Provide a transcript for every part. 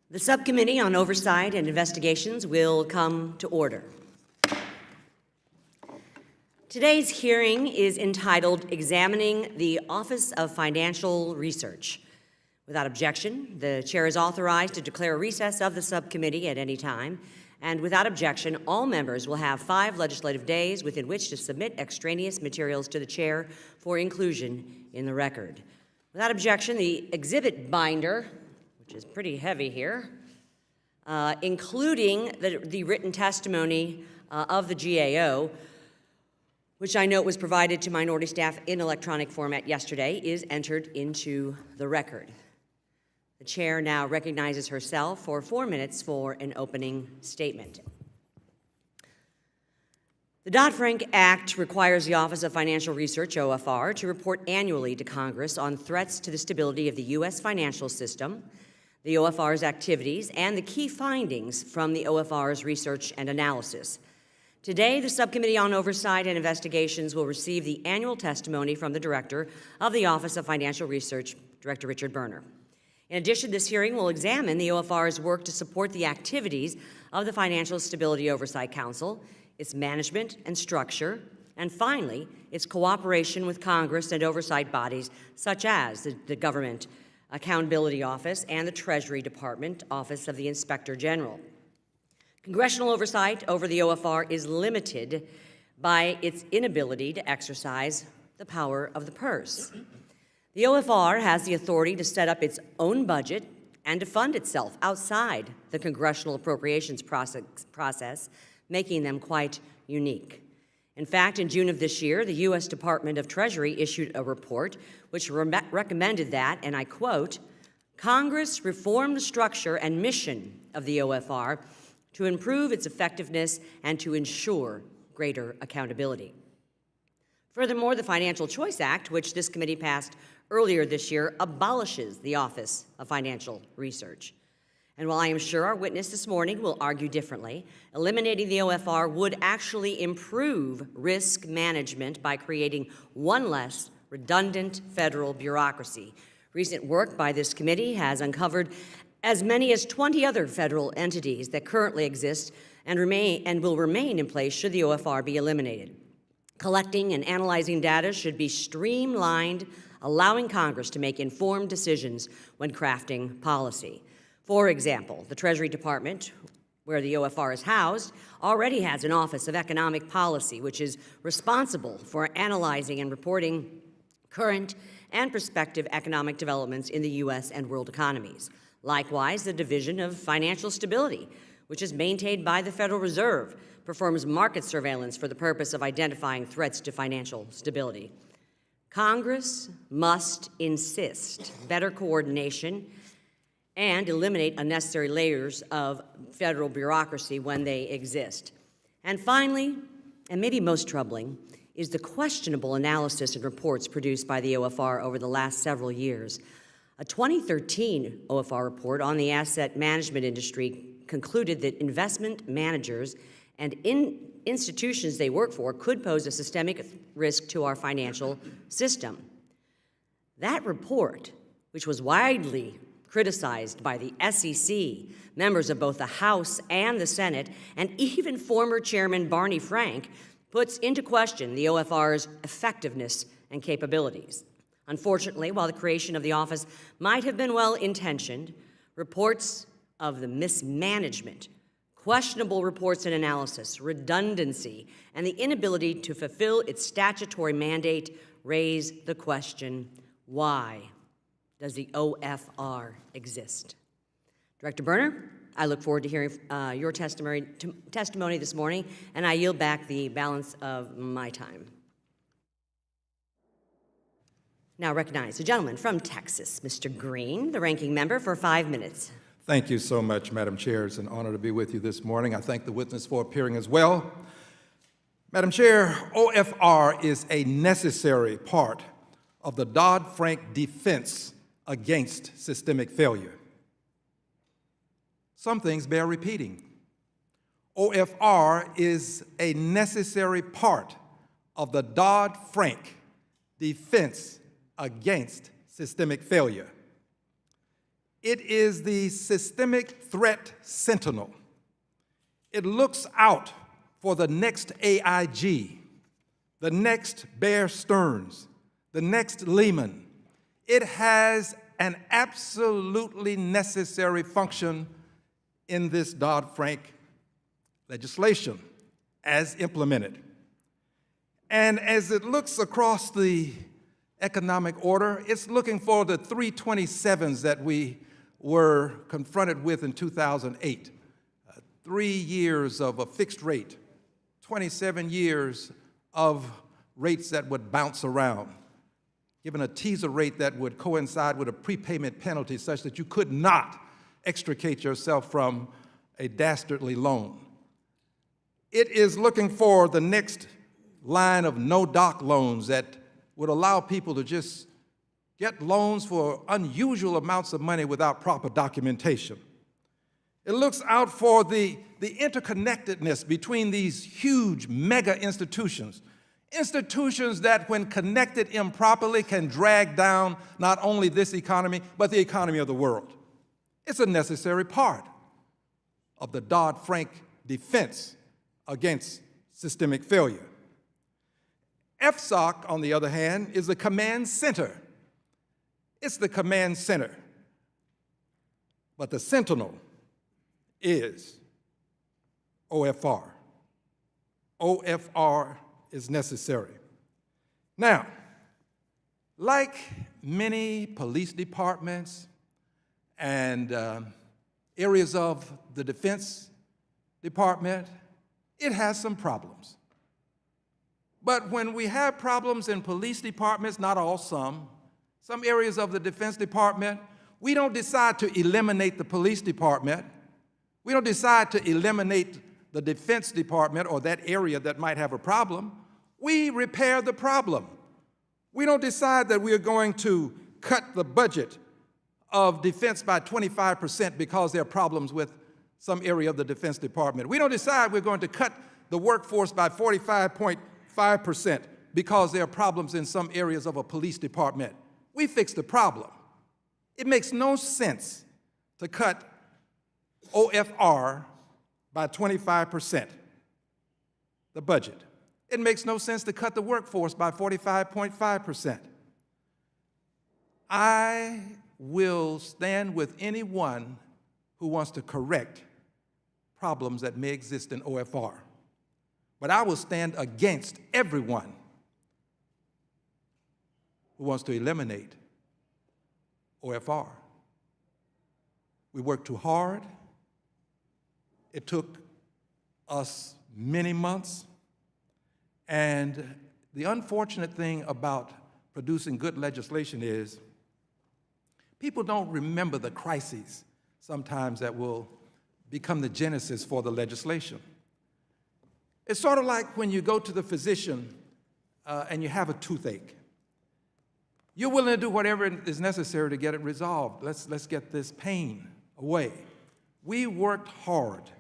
The Subcommittee on Oversight and Investigations will come to order. Today's hearing is entitled Examining the Office of Financial Research. Without objection, the Chair is authorized to declare a recess of the subcommittee at any time, and without objection, all members will have 5 legislative days within which to submit extraneous materials to the Chair for inclusion in the record. Without objection, the exhibit binder, which is pretty heavy here, including the written testimony of the GAO, which I note was provided to minority staff in electronic format yesterday, is entered into the record. The Chair now recognizes herself for 4 minutes for an opening statement. The Dodd-Frank Act requires the Office of Financial Research, OFR, to report annually to Congress on threats to the stability of the U.S. financial system, the OFR's activities, and the key findings from the OFR's research and analysis. Today, the Subcommittee on Oversight and Investigations will receive the annual testimony from the Director of the Office of Financial Research, Director Richard Berner. In addition, this hearing will examine the OFR's work to support the activities of the Financial Stability Oversight Council, its management and structure, and finally, its cooperation with Congress and oversight bodies such as the Government Accountability Office and the Treasury Department Office of the Inspector General. Congressional oversight over the OFR is limited by its inability to exercise the power of the purse. The OFR has the authority to set up its own budget and to fund itself outside the congressional appropriations process, making them quite unique. In fact, in June of this year, the U.S. Department of Treasury issued a report which recommended that, and I quote, Congress reform the structure and mission of the OFR to improve its effectiveness and to ensure greater accountability. Furthermore, the Financial Choice Act, which this committee passed earlier this year, abolishes the Office of Financial Research. And while I am sure our witness this morning will argue differently, eliminating the OFR would actually improve risk management by creating one less redundant federal bureaucracy. Recent work by this committee has uncovered as many as 20 other federal entities that currently exist and will remain in place should the OFR be eliminated. Collecting and analyzing data should be streamlined, allowing Congress to make informed decisions when crafting policy. For example, the Treasury Department, where the OFR is housed, already has an Office of Economic Policy, which is responsible for analyzing and reporting current and prospective economic developments in the U.S. and world economies. Likewise, the Division of Financial Stability, which is maintained by the Federal Reserve, performs market surveillance for the purpose of identifying threats to financial stability. Congress must insist better coordination and eliminate unnecessary layers of federal bureaucracy when they exist. And finally, and maybe most troubling, is the questionable analysis and reports produced by the OFR over the last several years. A 2013 OFR report on the asset management industry concluded that investment managers and institutions they work for could pose a systemic risk to our financial system. That report, which was widely criticized by the SEC, members of both the House and the Senate, and even former Chairman Barney Frank, puts into question the OFR's effectiveness and capabilities. Unfortunately, while the creation of the office might have been well-intentioned, reports of the mismanagement, questionable reports and analysis, redundancy, and the inability to fulfill its statutory mandate raise the question, why does the OFR exist? Director Berner, I look forward to hearing your testimony this morning, and I yield back the balance of my time. Now recognize the gentleman from Texas, Mr. Green, the ranking member, for 5 minutes. Thank you so much, Madam Chair. It's an honor to be with you this morning. I thank the witness for appearing as well. Madam Chair, OFR is a necessary part of the Dodd-Frank defense against systemic failure. Some things bear repeating. OFR is a necessary part of the Dodd-Frank defense against systemic failure. It is the Systemic Threat Sentinel. It looks out for the next AIG, the next Bear Stearns, the next Lehman. It has an absolutely necessary function in this Dodd-Frank legislation as implemented. And as it looks across the economic order, it's looking for the 327s that we were confronted with in 2008. 3 years of a fixed rate, 27 years of rates that would bounce around, given a teaser rate that would coincide with a prepayment penalty such that you could not extricate yourself from a dastardly loan. It is looking for the next line of no-doc loans that would allow people to just get loans for unusual amounts of money without proper documentation. It looks out for the interconnectedness between these huge mega institutions, institutions that when connected improperly can drag down not only this economy, but the economy of the world. It's a necessary part of the Dodd-Frank defense against systemic failure. FSOC, on the other hand, is the command center. It's the command center. But the sentinel is OFR. OFR is necessary. Now, like many police departments and areas of the Defense Department, it has some problems. But when we have problems in police departments, not all, some areas of the Defense Department, we don't decide to eliminate the police department. We don't decide to eliminate the Defense Department or that area that might have a problem. We repair the problem. We don't decide that we are going to cut the budget of defense by 25% because there are problems with some area of the Defense Department. We don't decide we're going to cut the workforce by 45.5% because there are problems in some areas of a police department. We fix the problem. It makes no sense to cut OFR by 25%, the budget. It makes no sense to cut the workforce by 45.5%. I will stand with anyone who wants to correct problems that may exist in OFR. But I will stand against everyone who wants to eliminate OFR. We worked too hard. It took us many months. And the unfortunate thing about producing good legislation is people don't remember the crises sometimes that will become the genesis for the legislation. It's sort of like when you go to the physician and you have a toothache. You're willing to do whatever is necessary to get it resolved. Let's get this pain away. We worked hard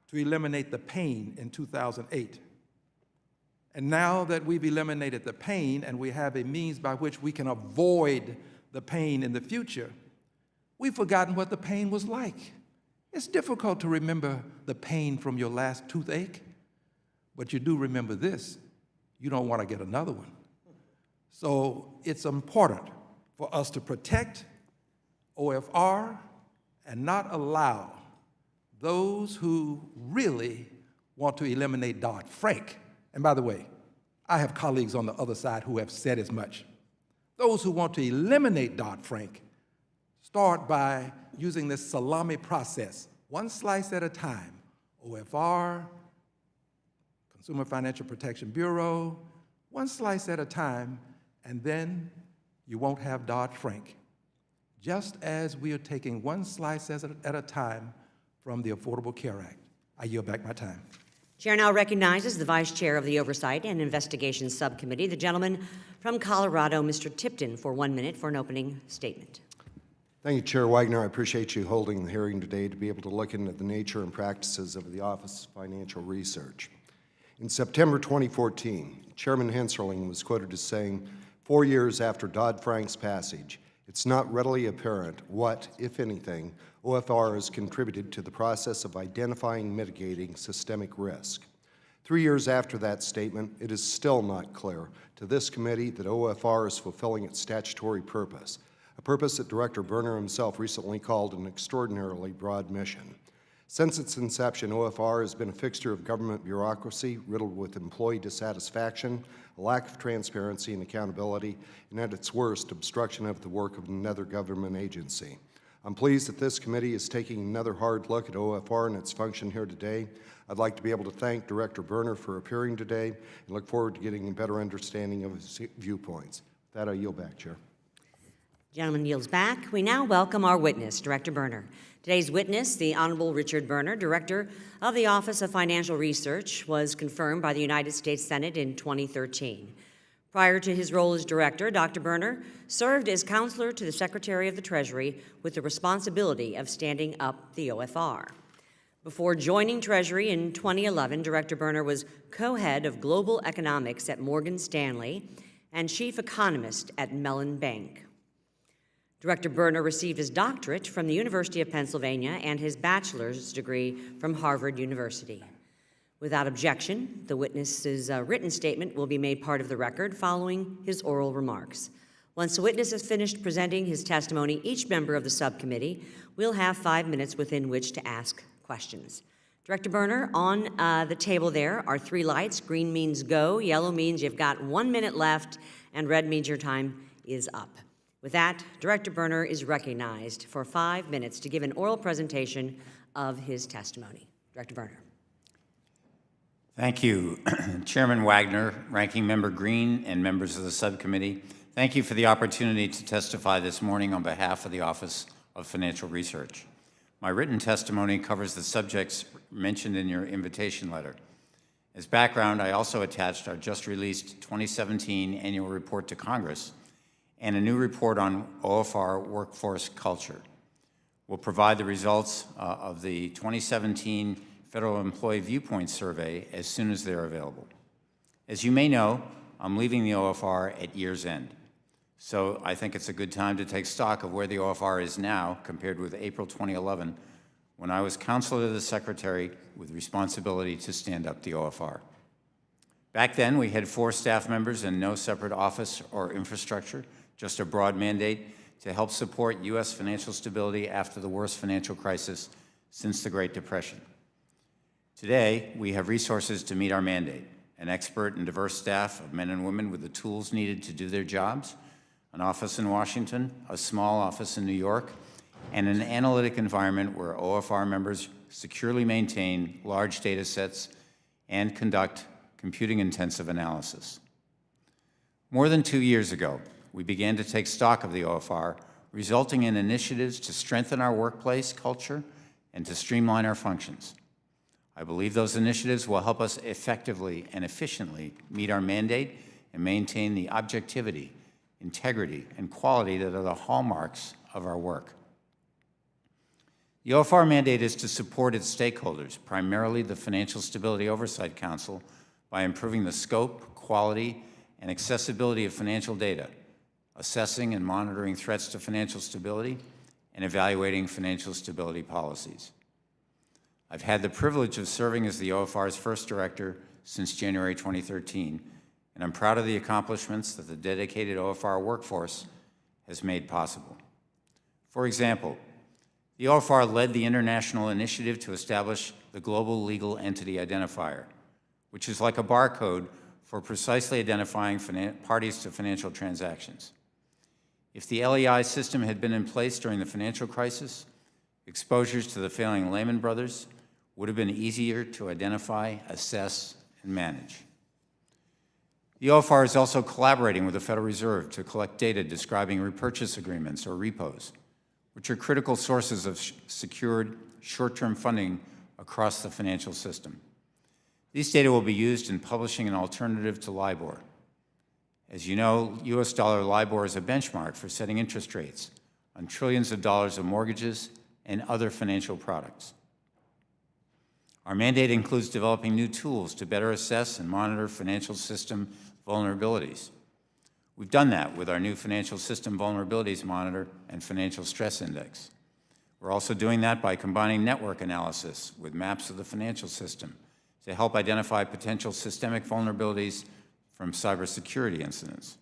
to eliminate the pain in 2008. And now that we've eliminated the pain and we have a means by which we can avoid the pain in the future, we've forgotten what the pain was like. It's difficult to remember the pain from your last toothache, but you do remember this. You don't want to get another one. So it's important for us to protect OFR and not allow those who really want to eliminate Dodd-Frank. And by the way, I have colleagues on the other side who have said as much. Those who want to eliminate Dodd-Frank start by using this salami process, one slice at a time. OFR, Consumer Financial Protection Bureau, one slice at a time, and then you won't have Dodd-Frank. Just as we are taking one slice at a time from the Affordable Care Act. I yield back my time. Chair now recognizes the Vice Chair of the Oversight and Investigations Subcommittee, the gentleman from Colorado, Mr. Tipton, for 1 minute for an opening statement. Thank you, Chair Wagner. I appreciate you holding the hearing today to be able to look into the nature and practices of the Office of Financial Research. In September 2014, Chairman Hensarling was quoted as saying, 4 years after Dodd-Frank's passage, It's not readily apparent what, if anything, OFR has contributed to the process of identifying and mitigating systemic risk. 3 years after that statement, it is still not clear to this committee that OFR is fulfilling its statutory purpose, a purpose that Director Berner himself recently called an extraordinarily broad mission. Since its inception, OFR has been a fixture of government bureaucracy riddled with employee dissatisfaction, a lack of transparency and accountability, and at its worst, obstruction of the work of another government agency. I'm pleased that this committee is taking another hard look at OFR and its function here today. I'd like to be able to thank Director Berner for appearing today and look forward to getting a better understanding of his viewpoints. With that, I yield back, Chair. Gentleman yields back. We now welcome our witness, Director Berner. Today's witness, the Honorable Richard Berner, Director of the Office of Financial Research, was confirmed by the United States Senate in 2013. Prior to his role as director, Dr. Berner served as counselor to the Secretary of the Treasury with the responsibility of standing up the OFR. Before joining Treasury in 2011, Director Berner was co-head of global economics at Morgan Stanley and chief economist at Mellon Bank. Director Berner received his doctorate from the University of Pennsylvania and his bachelor's degree from Harvard University. Without objection, the witness's written statement will be made part of the record following his oral remarks. Once the witness has finished presenting his testimony, each member of the subcommittee will have 5 minutes within which to ask questions. Director Berner, on the table there are 3 lights. Green means go, yellow means you've got 1 minute left, and red means your time is up. With that, Director Berner is recognized for 5 minutes to give an oral presentation of his testimony. Director Berner. Thank you, Chairman Wagner, Ranking Member Green, and members of the subcommittee. Thank you for the opportunity to testify this morning on behalf of the Office of Financial Research. My written testimony covers the subjects mentioned in your invitation letter. As background, I also attached our just-released 2017 annual report to Congress and a new report on OFR workforce culture. We'll provide the results of the 2017 Federal Employee Viewpoint Survey as soon as they're available. As you may know, I'm leaving the OFR at year's end. So I think it's a good time to take stock of where the OFR is now compared with April 2011, when I was counselor to the Secretary with responsibility to stand up the OFR. Back then, we had 4 staff members and no separate office or infrastructure, just a broad mandate to help support U.S. financial stability after the worst financial crisis since the Great Depression. Today, we have resources to meet our mandate, an expert and diverse staff of men and women with the tools needed to do their jobs, an office in Washington, a small office in New York, and an analytic environment where OFR members securely maintain large data sets and conduct computing-intensive analysis. More than 2 years ago, we began to take stock of the OFR, resulting in initiatives to strengthen our workplace culture and to streamline our functions. I believe those initiatives will help us effectively and efficiently meet our mandate and maintain the objectivity, integrity, and quality that are the hallmarks of our work. The OFR mandate is to support its stakeholders, primarily the Financial Stability Oversight Council, by improving the scope, quality, and accessibility of financial data, assessing and monitoring threats to financial stability, and evaluating financial stability policies. I've had the privilege of serving as the OFR's first director since January 2013, and I'm proud of the accomplishments that the dedicated OFR workforce has made possible. For example, the OFR led the international initiative to establish the Global Legal Entity Identifier, which is like a barcode for precisely identifying parties to financial transactions. If the LEI system had been in place during the financial crisis, exposures to the failing Lehman Brothers would have been easier to identify, assess, and manage. The OFR is also collaborating with the Federal Reserve to collect data describing repurchase agreements or repos, which are critical sources of secured short-term funding across the financial system. These data will be used in publishing an alternative to LIBOR. As you know, US dollar LIBOR is a benchmark for setting interest rates on trillions of dollars of mortgages and other financial products. Our mandate includes developing new tools to better assess and monitor financial system vulnerabilities. We've done that with our new Financial System Vulnerabilities Monitor and Financial Stress Index. We're also doing that by combining network analysis with maps of the financial system to help identify potential systemic vulnerabilities from cybersecurity incidents.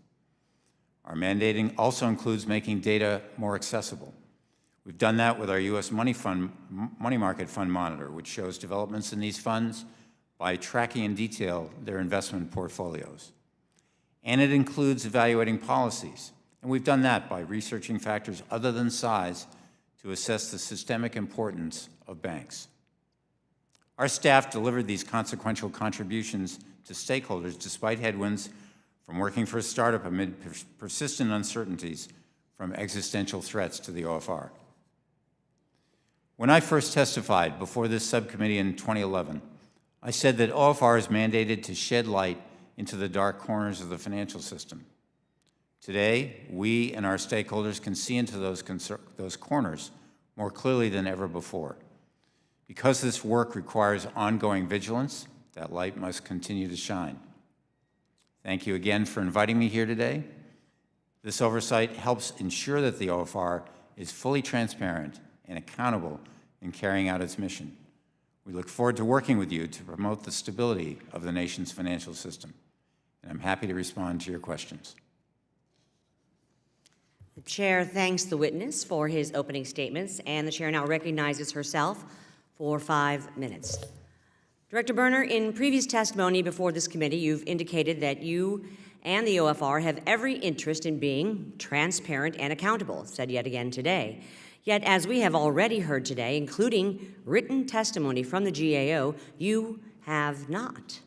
Our mandating also includes making data more accessible. We've done that with our U.S. money market fund monitor, which shows developments in these funds by tracking in detail their investment portfolios. And it includes evaluating policies. And we've done that by researching factors other than size to assess the systemic importance of banks. Our staff delivered these consequential contributions to stakeholders despite headwinds from working for a startup amid persistent uncertainties from existential threats to the OFR. When I first testified before this subcommittee in 2011, I said that OFR is mandated to shed light into the dark corners of the financial system. Today, we and our stakeholders can see into those corners more clearly than ever before. Because this work requires ongoing vigilance, that light must continue to shine. Thank you again for inviting me here today. This oversight helps ensure that the OFR is fully transparent and accountable in carrying out its mission. We look forward to working with you to promote the stability of the nation's financial system. And I'm happy to respond to your questions. The chair thanks the witness for his opening statements, and the chair now recognizes herself for 5 minutes. Director Berner, in previous testimony before this committee, you've indicated that you and the OFR have every interest in being transparent and accountable, said yet again today. Yet, as we have already heard today, including written testimony from the GAO, you have not.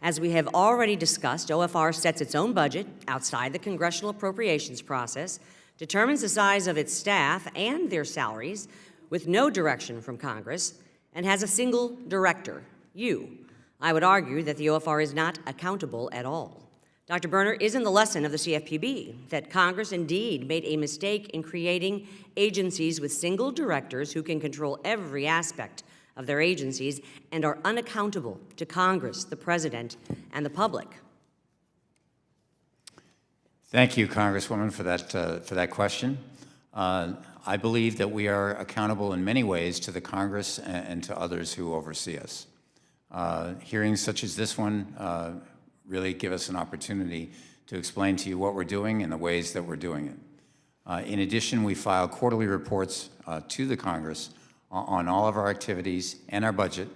As we have already discussed, OFR sets its own budget outside the congressional appropriations process, determines the size of its staff and their salaries with no direction from Congress, and has a single director, you. I would argue that the OFR is not accountable at all. Dr. Berner, isn't the lesson of the CFPB that Congress indeed made a mistake in creating agencies with single directors who can control every aspect of their agencies and are unaccountable to Congress, the President, and the public? Thank you, Congresswoman, for that question. I believe that we are accountable in many ways to the Congress and to others who oversee us. Hearings such as this one really give us an opportunity to explain to you what we're doing and the ways that we're doing it. In addition, we file quarterly reports to the Congress on all of our activities and our budget.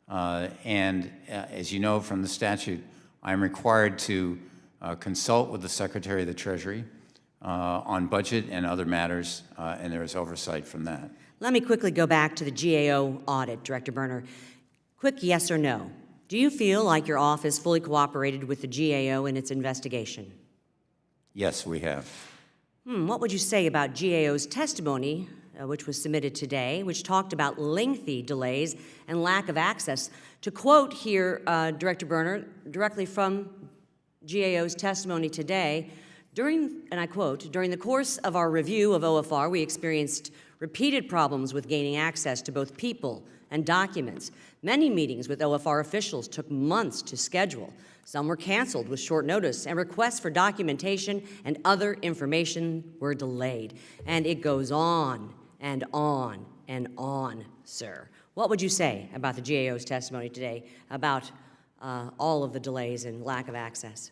As you know from the statute, I'm required to consult with the Secretary of the Treasury on budget and other matters, and there is oversight from that. Let me quickly go back to the GAO audit, Director Berner. Quick yes or no. Do you feel like your office fully cooperated with the GAO in its investigation? Yes, we have. What would you say about GAO's testimony, which was submitted today, which talked about lengthy delays and lack of access? To quote here, Director Berner, directly from GAO's testimony today, and I quote, "During the course of our review of OFR, we experienced repeated problems with gaining access to both people and documents. Many meetings with OFR officials took months to schedule. Some were canceled with short notice, and requests for documentation and other information were delayed." And it goes on and on and on, sir. What would you say about the GAO's testimony today about all of the delays and lack of access?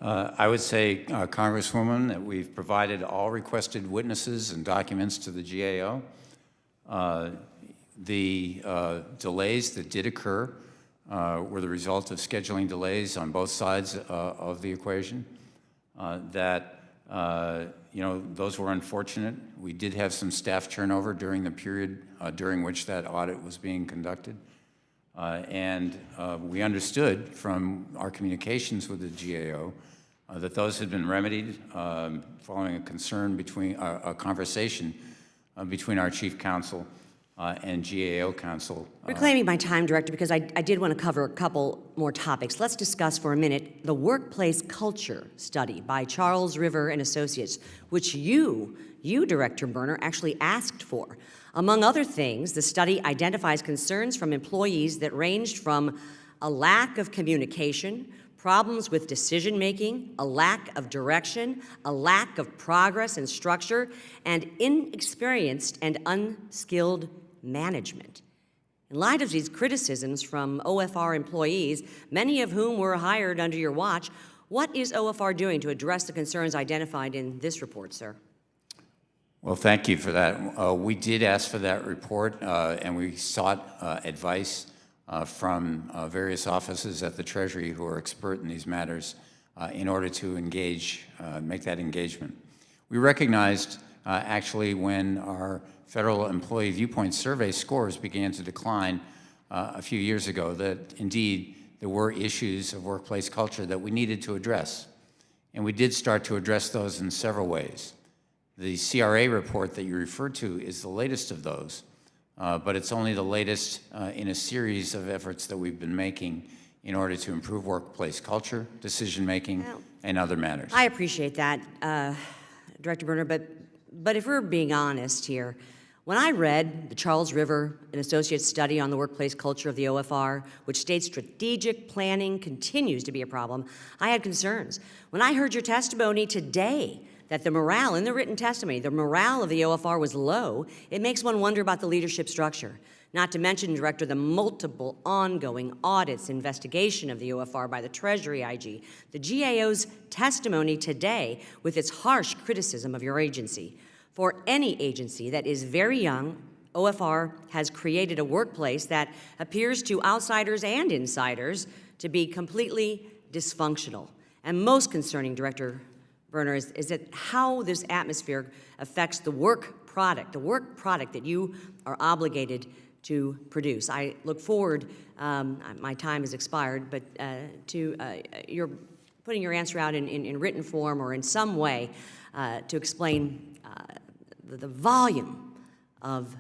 I would say, Congresswoman, that we've provided all requested witnesses and documents to the GAO. The delays that did occur were the result of scheduling delays on both sides of the equation. Those were unfortunate. We did have some staff turnover during the period during which that audit was being conducted. We understood from our communications with the GAO that those had been remedied following a conversation between our chief counsel and GAO counsel. Reclaiming my time, Director, because I did want to cover a couple more topics. Let's discuss for a minute the workplace culture study by Charles River and Associates, which you, Director Berner, actually asked for. Among other things, the study identifies concerns from employees that ranged from a lack of communication, problems with decision-making, a lack of direction, a lack of progress and structure, and inexperienced and unskilled management. In light of these criticisms from OFR employees, many of whom were hired under your watch, what is OFR doing to address the concerns identified in this report, sir? Well, thank you for that. We did ask for that report, and we sought advice from various offices at the Treasury who are expert in these matters in order to engage, make that engagement. We recognized actually when our Federal Employee Viewpoint Survey scores began to decline a few years ago that indeed there were issues of workplace culture that we needed to address. And we did start to address those in several ways. The CRA report that you referred to is the latest of those, but it's only the latest in a series of efforts that we've been making in order to improve workplace culture, decision-making, and other matters. I appreciate that, Director Berner, but if we're being honest here, when I read the Charles River and Associates study on the workplace culture of the OFR, which states strategic planning continues to be a problem, I had concerns. When I heard your testimony today that the morale, in the written testimony, the morale of the OFR was low, it makes one wonder about the leadership structure. Not to mention, Director, the multiple ongoing audits, investigation of the OFR by the Treasury IG, the GAO's testimony today with its harsh criticism of your agency. For any agency that is very young, OFR has created a workplace that appears to outsiders and insiders to be completely dysfunctional. And most concerning, Director Berner, is that how this atmosphere affects the work product that you are obligated to produce. I look forward, my time has expired, but to your putting your answer out in written form or in some way to explain the volume of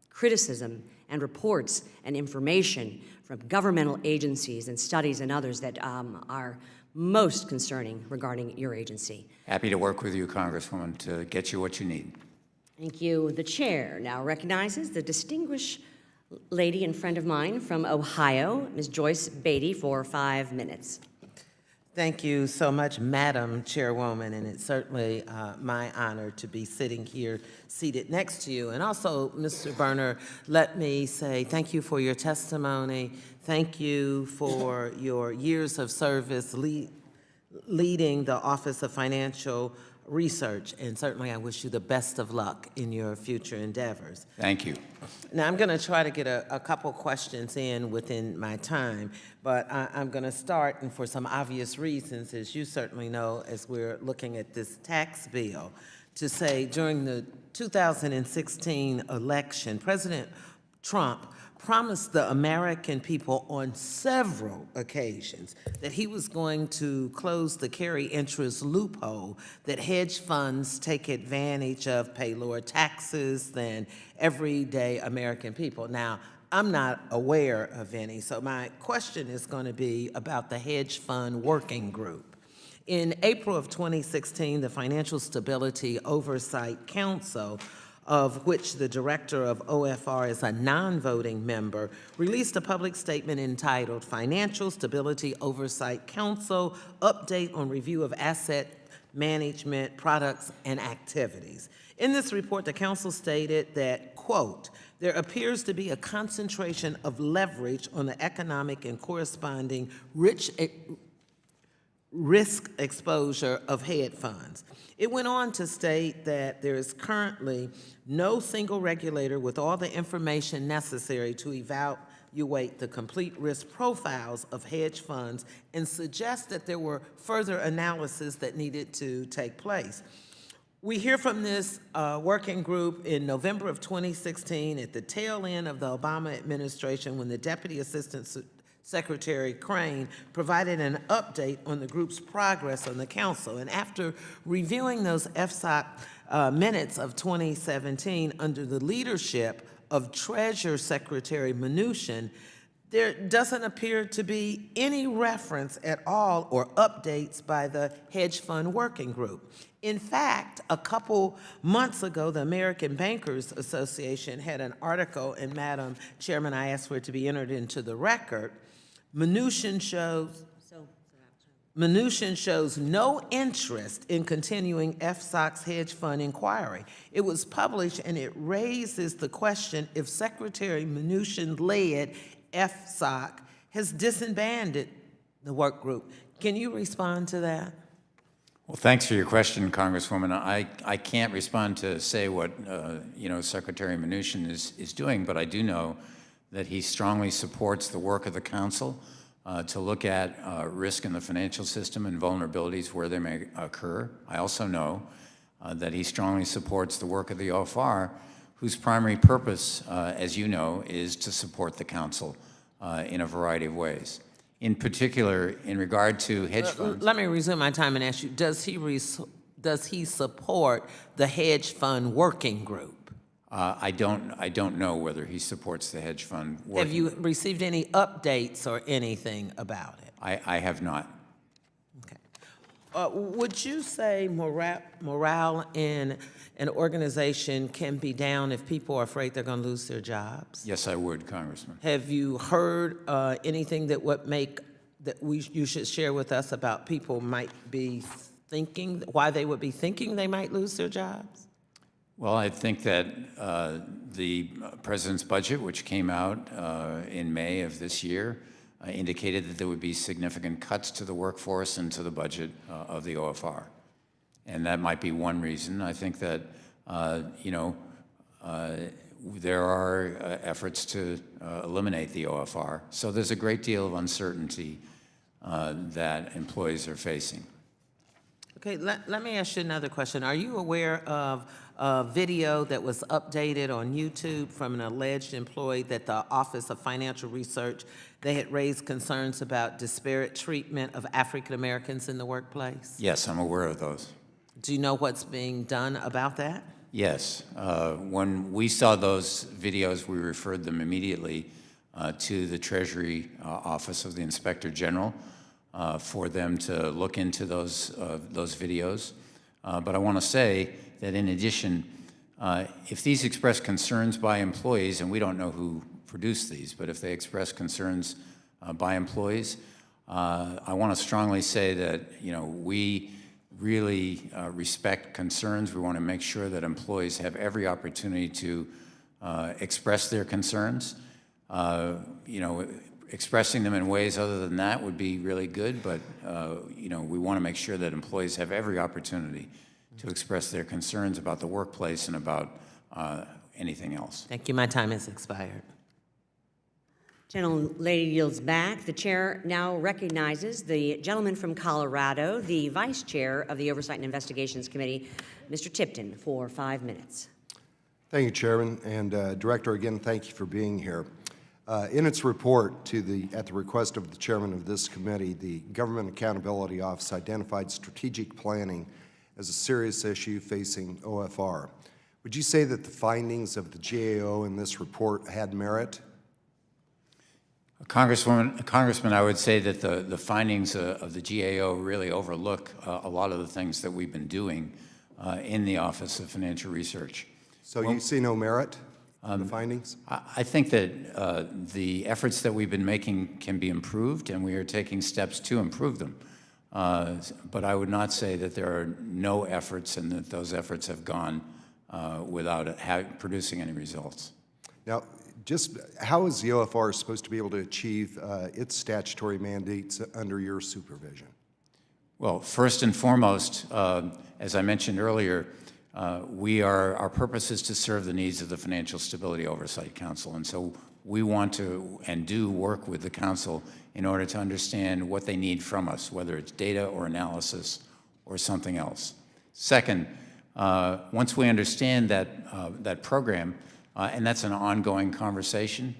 criticism and reports and information from governmental agencies and studies and others that are most concerning regarding your agency. Happy to work with you, Congresswoman, to get you what you need. Thank you. The chair now recognizes the distinguished lady and friend of mine from Ohio, Ms. Joyce Beatty, for 5 minutes. Thank you so much, Madam Chairwoman, and it's certainly my honor to be sitting here seated next to you. And also, Mr. Berner, let me say thank you for your testimony. Thank you for your years of service leading the Office of Financial Research, and certainly I wish you the best of luck in your future endeavors. Thank you. Now, I'm going to try to get a couple questions in within my time, but I'm going to start, and for some obvious reasons, as you certainly know, as we're looking at this tax bill, to say during the 2016 election, President Trump promised the American people on several occasions that he was going to close the carry interest loophole that hedge funds take advantage of, pay lower taxes than everyday American people. Now, I'm not aware of any, so my question is going to be about the hedge fund working group. In April of 2016, the Financial Stability Oversight Council, of which the director of OFR is a non-voting member, released a public statement entitled Financial Stability Oversight Council Update on Review of Asset Management Products and Activities. In this report, the council stated that, quote, there appears to be a concentration of leverage on the economic and corresponding risk exposure of hedge funds. It went on to state that there is currently no single regulator with all the information necessary to evaluate the complete risk profiles of hedge funds and suggest that there were further analysis that needed to take place. We hear from this working group in November of 2016 at the tail end of the Obama administration when the Deputy Assistant Secretary Crane provided an update on the group's progress on the council. And after reviewing those FSOC minutes of 2017 under the leadership of Treasury Secretary Mnuchin, there doesn't appear to be any reference at all or updates by the hedge fund working group. In fact, a couple months ago, the American Bankers Association had an article, and Madam Chairman, I asked for it to be entered into the record. Mnuchin shows. So Mnuchin shows no interest in continuing FSOC's hedge fund inquiry. It was published and it raises the question if Secretary Mnuchin-led FSOC has disbanded the work group. Can you respond to that? Well, thanks for your question, Congresswoman. I can't respond to say what Secretary Mnuchin is doing, but I do know that he strongly supports the work of the council to look at risk in the financial system and vulnerabilities where they may occur. I also know that he strongly supports the work of the OFR, whose primary purpose, as you know, is to support the council in a variety of ways. In particular, in regard to hedge funds. Let me resume my time and ask you, does he support the hedge fund working group? I don't know whether he supports the hedge fund working. Have you received any updates or anything about it? I have not. Okay. Would you say morale in an organization can be down if people are afraid they're going to lose their jobs? Yes, I would, Congressman. Have you heard anything that you should share with us about people might be thinking, why they would be thinking they might lose their jobs? Well, I think that the president's budget, which came out in May of this year, indicated that there would be significant cuts to the workforce and to the budget of the OFR. And that might be one reason. I think that, there are efforts to eliminate the OFR. So there's a great deal of uncertainty that employees are facing. Okay, let me ask you another question. Are you aware of a video that was updated on YouTube from an alleged employee that the Office of Financial Research, they had raised concerns about disparate treatment of African Americans in the workplace? Yes, I'm aware of those. Do you know what's being done about that? Yes. When we saw those videos, we referred them immediately to the Treasury Office of the Inspector General for them to look into those videos. But I want to say that in addition, if these express concerns by employees, and we don't know who produced these, but if they express concerns by employees, I want to strongly say that we really respect concerns. We want to make sure that employees have every opportunity to express their concerns. Expressing them in ways other than that would be really good, but we want to make sure that employees have every opportunity to express their concerns about the workplace and about anything else. Thank you. My time has expired. Gentlelady yields back. The chair now recognizes the gentleman from Colorado, the vice chair of the Oversight and Investigations Committee, Mr. Tipton, for 5 minutes. Thank you, Chairman. And Director, again, thank you for being here. In its report at the request of the chairman of this committee, the Government Accountability Office identified strategic planning as a serious issue facing OFR. Would you say that the findings of the GAO in this report had merit? Congressman, I would say that the findings of the GAO really overlook a lot of the things that we've been doing in the Office of Financial Research. So you see no merit in the findings? I think that the efforts that we've been making can be improved, and we are taking steps to improve them. But I would not say that there are no efforts and that those efforts have gone without producing any results. Now, just how is the OFR supposed to be able to achieve its statutory mandates under your supervision? Well, first and foremost, as I mentioned earlier, our purpose is to serve the needs of the Financial Stability Oversight Council, and so we want to and do work with the Council in order to understand what they need from us, whether it's data or analysis or something else. Second, once we understand that program, and that's an ongoing conversation,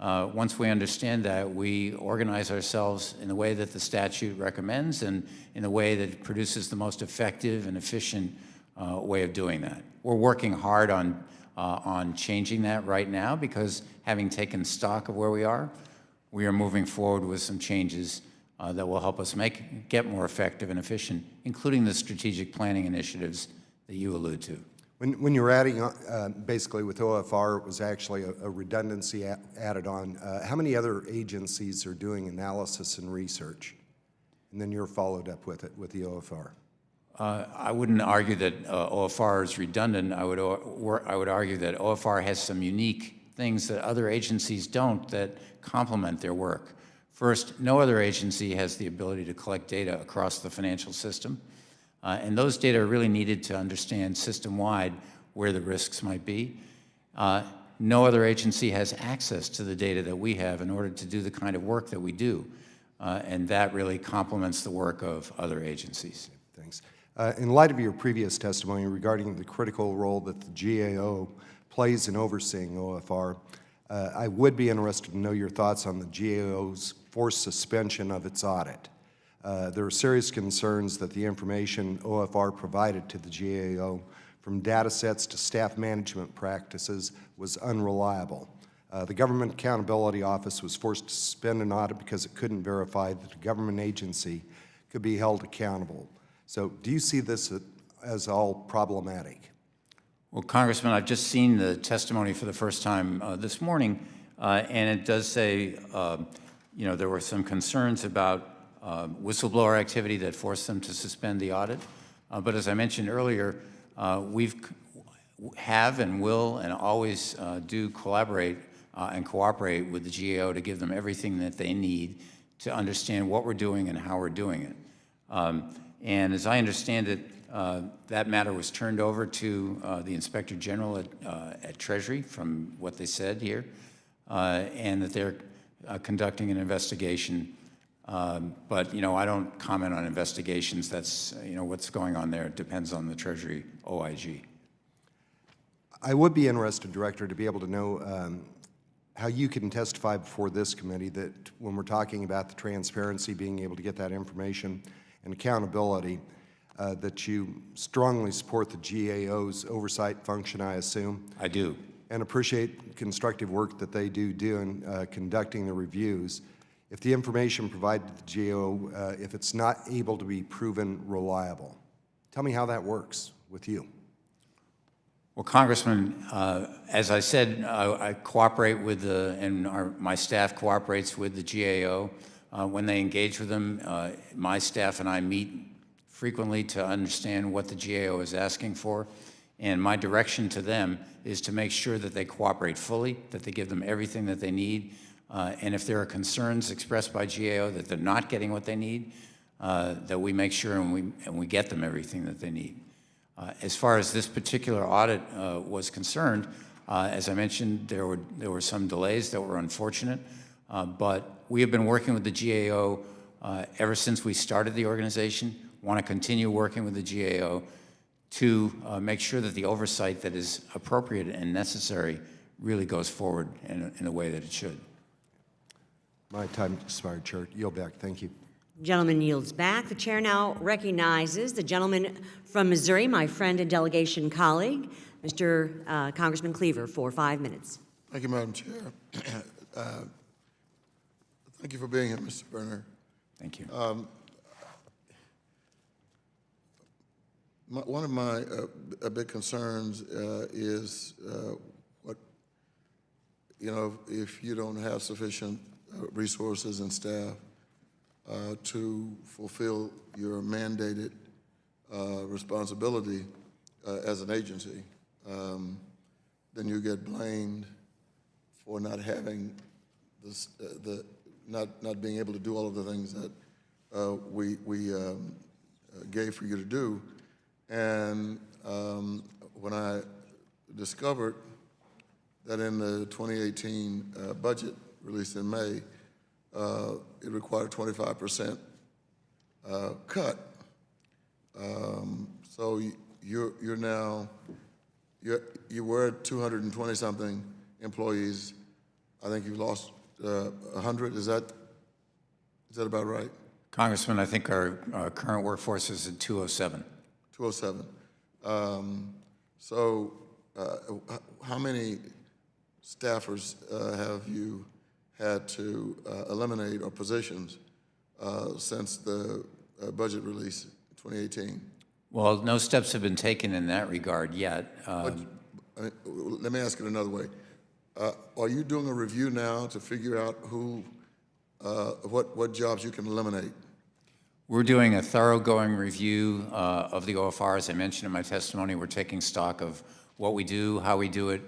once we understand that, we organize ourselves in the way that the statute recommends and in a way that produces the most effective and efficient way of doing that. We're working hard on changing that right now because having taken stock of where we are moving forward with some changes that will help us get more effective and efficient, including the strategic planning initiatives that you allude to. When you're adding, basically with OFR, it was actually a redundancy added on. How many other agencies are doing analysis and research? and then you're followed up with it with the OFR. I wouldn't argue that OFR is redundant. I would argue that OFR has some unique things that other agencies don't that complement their work. First, no other agency has the ability to collect data across the financial system, and those data are really needed to understand system-wide where the risks might be. No other agency has access to the data that we have in order to do the kind of work that we do, and that really complements the work of other agencies. Thanks. In light of your previous testimony regarding the critical role that the GAO plays in overseeing OFR, I would be interested to know your thoughts on the GAO's forced suspension of its audit. There are serious concerns that the information OFR provided to the GAO, from data sets to staff management practices, was unreliable. The Government Accountability Office was forced to suspend an audit because it couldn't verify that a government agency could be held accountable. So do you see this as all problematic? Well, Congressman, I've just seen the testimony for the first time this morning, and it does say, there were some concerns about whistleblower activity that forced them to suspend the audit. But as I mentioned earlier, have and will and always do collaborate and cooperate with the GAO to give them everything that they need to understand what we're doing and how we're doing it. And as I understand it, that matter was turned over to the Inspector General at Treasury, from what they said here, and that they're conducting an investigation. But, I don't comment on investigations. That's, what's going on there. It depends on the Treasury OIG. I would be interested, Director, to be able to know how you can testify before this committee that when we're talking about the transparency, being able to get that information, and accountability, that you strongly support the GAO's oversight function, I assume. I do. And appreciate constructive work that they do in conducting the reviews. If the information provided to the GAO, if it's not able to be proven reliable, tell me how that works with you. Well, Congressman, as I said, I cooperate with my staff cooperates with the GAO. When they engage with them, my staff and I meet frequently to understand what the GAO is asking for, and my direction to them is to make sure that they cooperate fully, that they give them everything that they need, and if there are concerns expressed by GAO that they're not getting what they need, that we make sure and we get them everything that they need. As far as this particular audit was concerned, as I mentioned, there were some delays that were unfortunate, but we have been working with the GAO ever since we started the organization. Want to continue working with the GAO to make sure that the oversight that is appropriate and necessary really goes forward in the way that it should. My time expired, Chair. Yield back. Thank you. Gentleman yields back. The chair now recognizes the gentleman from Missouri, my friend and delegation colleague, Mr. Congressman Cleaver, for 5 minutes. Thank you, Madam Chair. Thank you for being here, Mr. Berner. Thank you. One of my big concerns is if you don't have sufficient resources and staff to fulfill your mandated responsibility as an agency, then you get blamed for not having this, not being able to do all of the things that we gave for you to do. And when I discovered that in the 2018 budget released in May, it required 25% cut. So you're now, you were at 220 something employees. I think you've lost 100. Is that about right? Congressman, I think our current workforce is at 207. 207. How many staffers have you had to eliminate, or positions, since the budget release in 2018? Well, no steps have been taken in that regard yet. Let me ask it another way. Are you doing a review now to figure out what jobs you can eliminate? We're doing a thoroughgoing review of the OFR. As I mentioned in my testimony, we're taking stock of what we do, how we do it,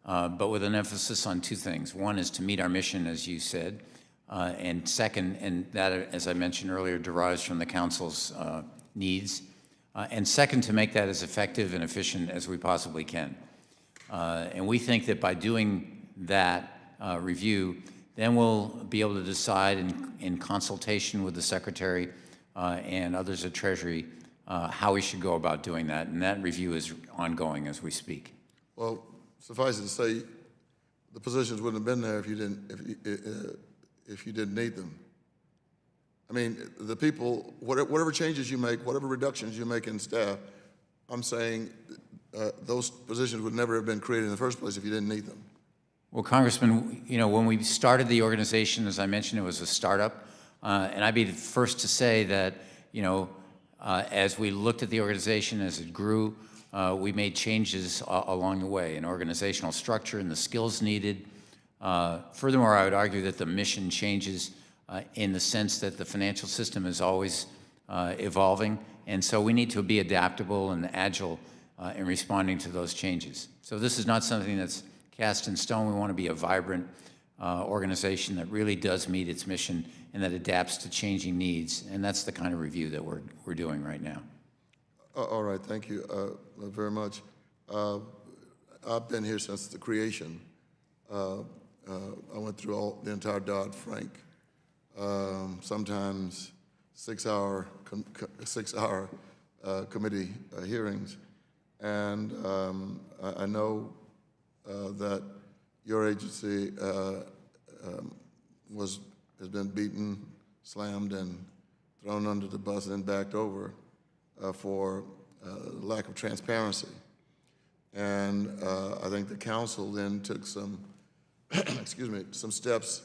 but with an emphasis on two things. One is to meet our mission, as you said, and second, and that, as I mentioned earlier, derives from the Council's needs, and second, to make that as effective and efficient as we possibly can. And we think that by doing that review, then we'll be able to decide in consultation with the Secretary and others at Treasury how we should go about doing that. And that review is ongoing as we speak. Well, suffice it to say, the positions wouldn't have been there if you didn't need them. I mean, the people, whatever changes you make, whatever reductions you make in staff, I'm saying those positions would never have been created in the first place if you didn't need them. Well, Congressman, you know, when we started the organization, as I mentioned, it was a startup. And I'd be the first to say that, you know, as we looked at the organization, as it grew, we made changes along the way in organizational structure and the skills needed. Furthermore, I would argue that the mission changes in the sense that the financial system is always evolving, and so we need to be adaptable and agile in responding to those changes. So this is not something that's cast in stone. We want to be a vibrant organization that really does meet its mission and that adapts to changing needs, and that's the kind of review that we're doing right now. All right, thank you very much. I've been here since the creation. I went through the entire Dodd-Frank, sometimes six-hour committee hearings, and I know that your agency has been beaten, slammed, and thrown under the bus and backed over for lack of transparency. And I think the council then took some, excuse me, some steps,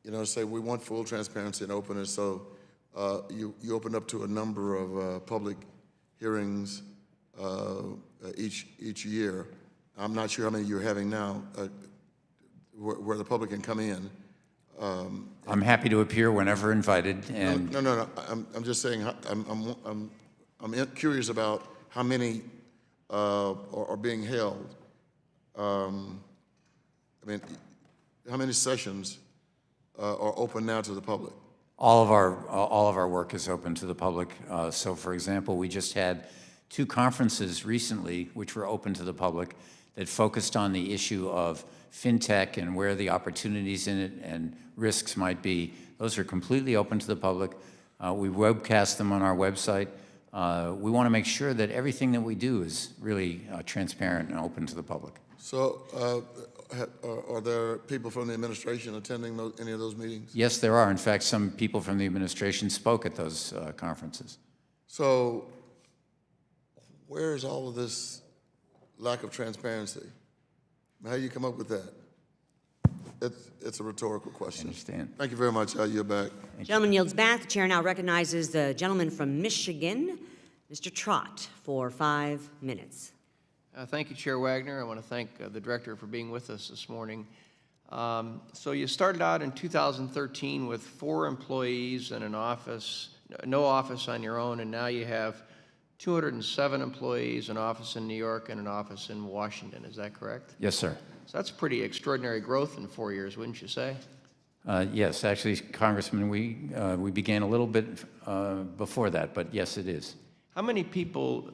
you know, to say we want full transparency and openness. So you opened up to a number of public hearings each year. I'm not sure how many you're having now, where the public can come in. I'm happy to appear whenever invited. And No. I'm just saying. I'm curious about how many are being held. I mean, how many sessions are open now to the public? all of our work is open to the public. So, for example, we just had 2 conferences recently, which were open to the public, that focused on the issue of fintech and where the opportunities in it and risks might be. Those are completely open to the public. We webcast them on our website. We want to make sure that everything that we do is really transparent and open to the public. So, are there people from the administration attending any of those meetings? Yes, there are. In fact, some people from the administration spoke at those conferences. So, where is all of this lack of transparency? How do you come up with that? It's a rhetorical question. I understand. Thank you very much. You're back. Gentleman yields back. The chair now recognizes the gentleman from Michigan, Mr. Trott, for 5 minutes. Thank you, Chair Wagner. I want to thank the Director for being with us this morning. So you started out in 2013 with 4 employees and an office, no office on your own, and now you have 207 employees, an office in New York and an office in Washington. Is that correct? Yes, sir. So that's pretty extraordinary growth in 4 years, wouldn't you say? Yes, actually, Congressman, we began a little bit before that, but yes, it is. How many people,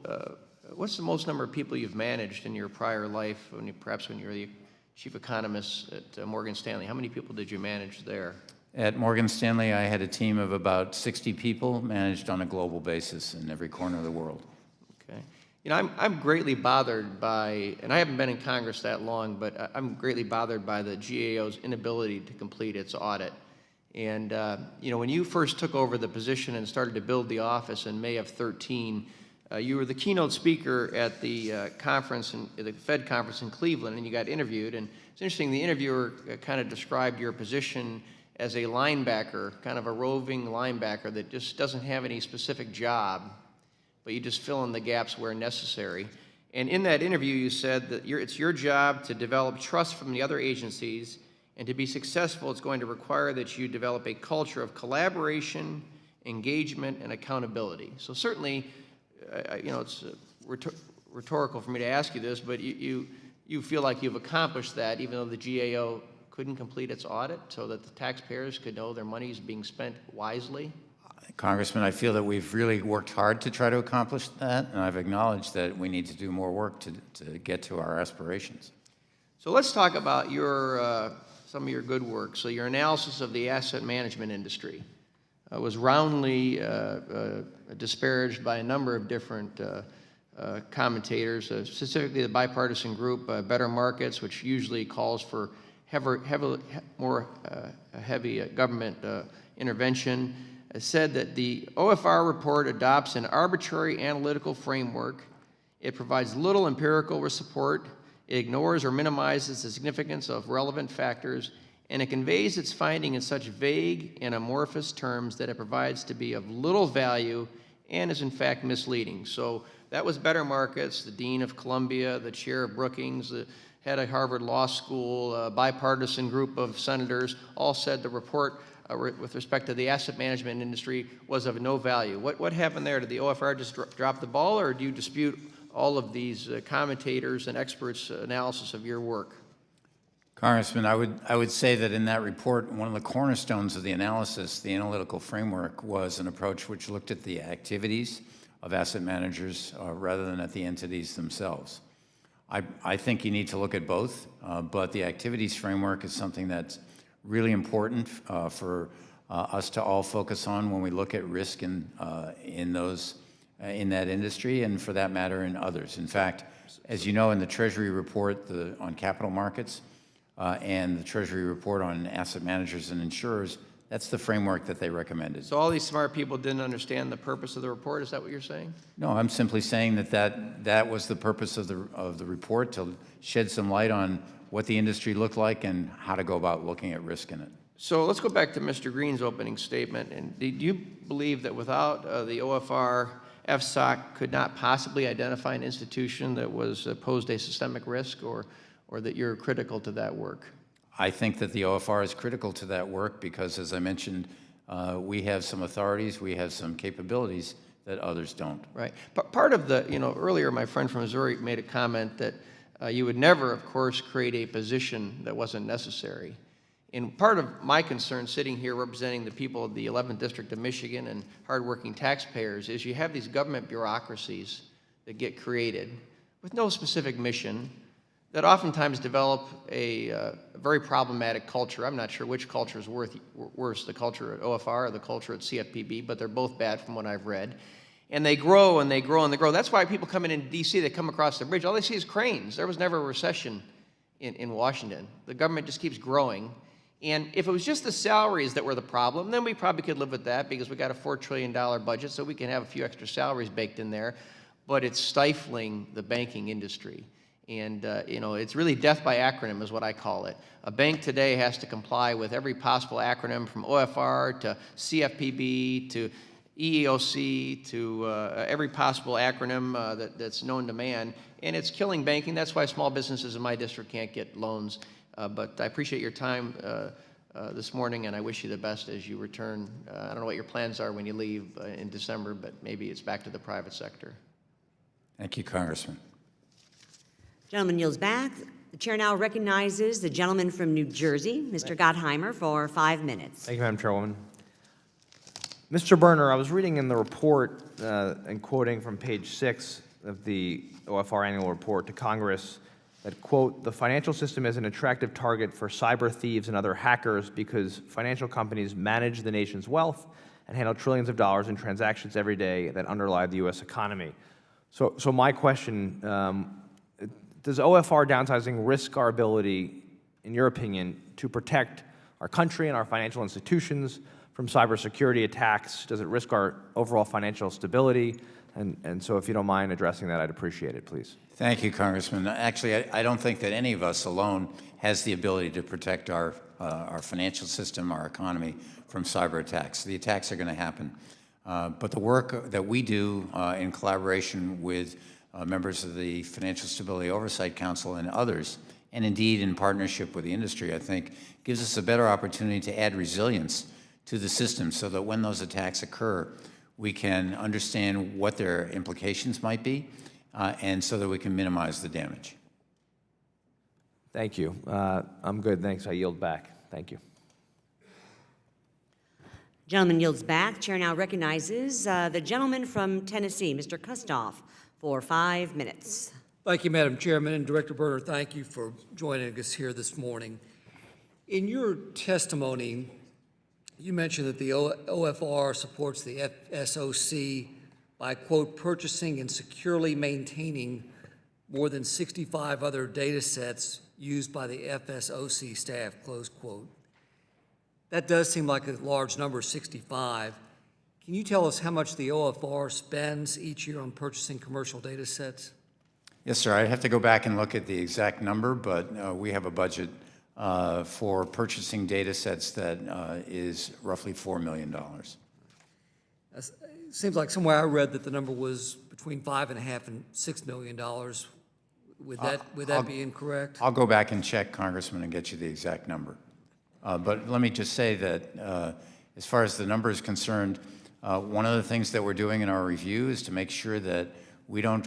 what's the most number of people you've managed in your prior life, perhaps when you were the chief economist at Morgan Stanley? How many people did you manage there? At Morgan Stanley, I had a team of about 60 people managed on a global basis in every corner of the world. Okay. You know, I'm greatly bothered by, and I haven't been in Congress that long, but I'm greatly bothered by the GAO's inability to complete its audit. And, you know, when you first took over the position and started to build the office in May of 13, you were the keynote speaker at the conference, the Fed conference in Cleveland, and you got interviewed. And it's interesting, the interviewer kind of described your position as a linebacker, kind of a roving linebacker that just doesn't have any specific job, but you just fill in the gaps where necessary. And in that interview, you said that it's your job to develop trust from the other agencies, and to be successful, it's going to require that you develop a culture of collaboration engagement, and accountability. So certainly, it's rhetorical for me to ask you this, but you feel like you've accomplished that, even though the GAO couldn't complete its audit, so that the taxpayers could know their money is being spent wisely? Congressman, I feel that we've really worked hard to try to accomplish that, and I've acknowledged that we need to do more work to get to our aspirations. So let's talk about some of your good work. So your analysis of the asset management industry was roundly disparaged by a number of different commentators, specifically the bipartisan group Better Markets, which usually calls for more heavy government intervention, said that the OFR report adopts an arbitrary analytical framework. It provides little empirical support. It ignores or minimizes the significance of relevant factors, and it conveys its finding in such vague and amorphous terms that it provides to be of little value and is in fact misleading. So that was Better Markets, the Dean of Columbia, the Chair of Brookings, the head of Harvard Law School, a bipartisan group of senators, all said the report with respect to the asset management industry was of no value. What happened there? Did the OFR just drop the ball, or do you dispute all of these commentators and experts' analysis of your work? Congressman, I would say that in that report, one of the cornerstones of the analysis, the analytical framework, was an approach which looked at the activities of asset managers rather than at the entities themselves. I think you need to look at both, but the activities framework is something that's really important for us to all focus on when we look at risk in that industry, and for that matter in others. In fact, as you know, in the Treasury report on capital markets and the Treasury report on asset managers and insurers, that's the framework that they recommended. So all these smart people didn't understand the purpose of the report? Is that what you're saying? No, I'm simply saying that was the purpose of the report, to shed some light on what the industry looked like and how to go about looking at risk in it. So let's go back to Mr. Green's opening statement. And do you believe that without the OFR, FSOC could not possibly identify an institution that posed a systemic risk, or that you're critical to that work? I think that the OFR is critical to that work because, as I mentioned, we have some authorities, we have some capabilities that others don't. Right. But part of earlier my friend from Missouri made a comment that you would never, of course, create a position that wasn't necessary. And part of my concern sitting here representing the people of the 11th District of Michigan and hardworking taxpayers is you have these government bureaucracies that get created with no specific mission that oftentimes develop a very problematic culture. I'm not sure which culture is worse, the culture at OFR or the culture at CFPB, but they're both bad from what I've read. And they grow and they grow and they grow. That's why people coming into D.C., they come across the bridge, all they see is cranes. There was never a recession in Washington. The government just keeps growing. And if it was just the salaries that were the problem, then we probably could live with that because we got a $4 trillion budget, so we can have a few extra salaries baked in there. But it's stifling the banking industry. And, it's really death by acronym is what I call it. A bank today has to comply with every possible acronym from OFR to CFPB to EEOC to every possible acronym that's known to man. And it's killing banking. That's why small businesses in my district can't get loans. But I appreciate your time this morning, and I wish you the best as you return. I don't know what your plans are when you leave in December, but maybe it's back to the private sector. Thank you, Congressman. Gentleman yields back. The chair now recognizes the gentleman from New Jersey, Mr. Gottheimer, for 5 minutes. Thank you, Madam Chairwoman. Mr. Berner, I was reading in the report and quoting from page 6 of the OFR annual report to Congress that, quote, the financial system is an attractive target for cyber thieves and other hackers because financial companies manage the nation's wealth and handle trillions of dollars in transactions every day that underlie the U.S. economy. So my question, does OFR downsizing risk our ability, in your opinion, to protect our country and our financial institutions from cybersecurity attacks? Does it risk our overall financial stability? And so if you don't mind addressing that, I'd appreciate it, please. Thank you, Congressman. Actually, I don't think that any of us alone has the ability to protect our financial system, our economy, from cyber attacks. The attacks are going to happen. But the work that we do in collaboration with members of the Financial Stability Oversight Council and others, and indeed in partnership with the industry, I think, gives us a better opportunity to add resilience to the system so that when those attacks occur, we can understand what their implications might be, and so that we can minimize the damage. Thank you. I'm good, thanks. I yield back. Thank you. Gentleman yields back. Chair now recognizes the gentleman from Tennessee, Mr. Kustoff, for 5 minutes. Thank you, Madam Chairman, and Director Berner, thank you for joining us here this morning. In your testimony, you mentioned that the OFR supports the FSOC by, quote, purchasing and securely maintaining more than 65 other data sets used by the FSOC staff, close quote. That does seem like a large number, 65. Can you tell us how much the OFR spends each year on purchasing commercial data sets? Yes, sir. I'd have to go back and look at the exact number, but we have a budget for purchasing data sets that is roughly $4 million. It seems like somewhere I read that the number was between $5.5 and $6 million. Would that be incorrect? I'll go back and check, Congressman, and get you the exact number. But let me just say that as far as the number is concerned, one of the things that we're doing in our review is to make sure that we don't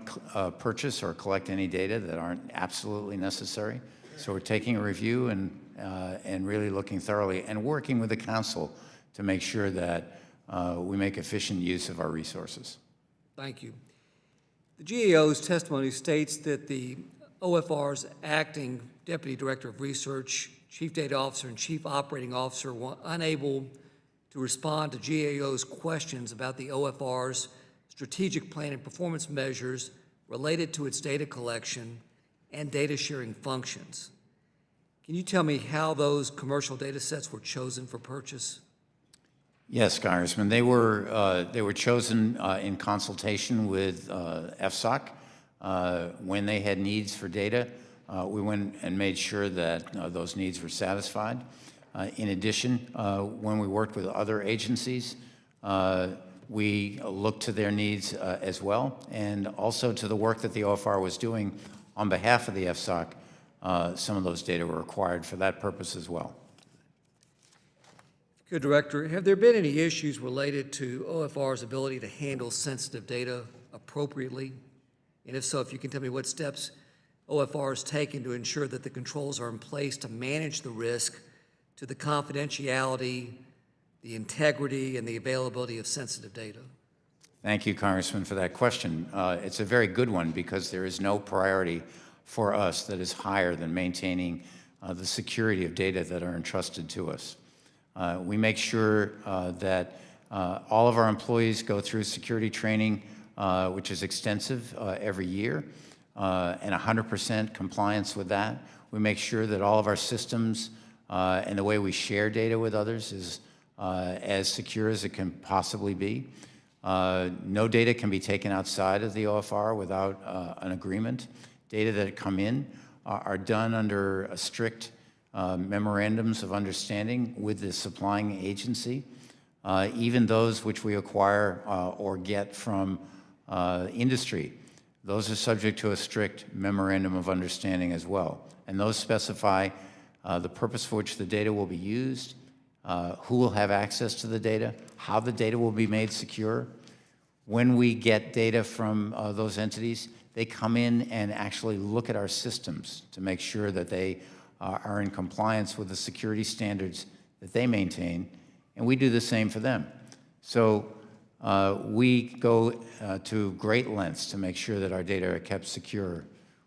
purchase or collect any data that aren't absolutely necessary. So we're taking a review and really looking thoroughly and working with the council to make sure that we make efficient use of our resources. Thank you. The GAO's testimony states that the OFR's acting Deputy Director of Research, Chief Data Officer, and Chief Operating Officer were unable to respond to GAO's questions about the OFR's strategic plan and performance measures related to its data collection and data sharing functions. Can you tell me how those commercial data sets were chosen for purchase? Yes, Congressman. They were chosen in consultation with FSOC. When they had needs for data, we went and made sure that those needs were satisfied. In addition, when we worked with other agencies, we looked to their needs as well, and also to the work that the OFR was doing on behalf of the FSOC. Some of those data were acquired for that purpose as well. Good, Director. Have there been any issues related to OFR's ability to handle sensitive data appropriately? And if so, if you can tell me what steps OFR has taken to ensure that the controls are in place to manage the risk to the confidentiality, the integrity, and the availability of sensitive data? Thank you, Congressman, for that question. It's a very good one because there is no priority for us that is higher than maintaining the security of data that are entrusted to us. We make sure that all of our employees go through security training, which is extensive every year, and 100% compliance with that. We make sure that all of our systems and the way we share data with others is as secure as it can possibly be. No data can be taken outside of the OFR without an agreement. Data that come in are done under a strict memorandums of understanding with the supplying agency. Even those which we acquire or get from industry, those are subject to a strict memorandum of understanding as well. And those specify the purpose for which the data will be used, who will have access to the data, how the data will be made secure. When we get data from those entities, they come in and actually look at our systems to make sure that they are in compliance with the security standards that they maintain, and we do the same for them. So we go to great lengths to make sure that our data are kept secure.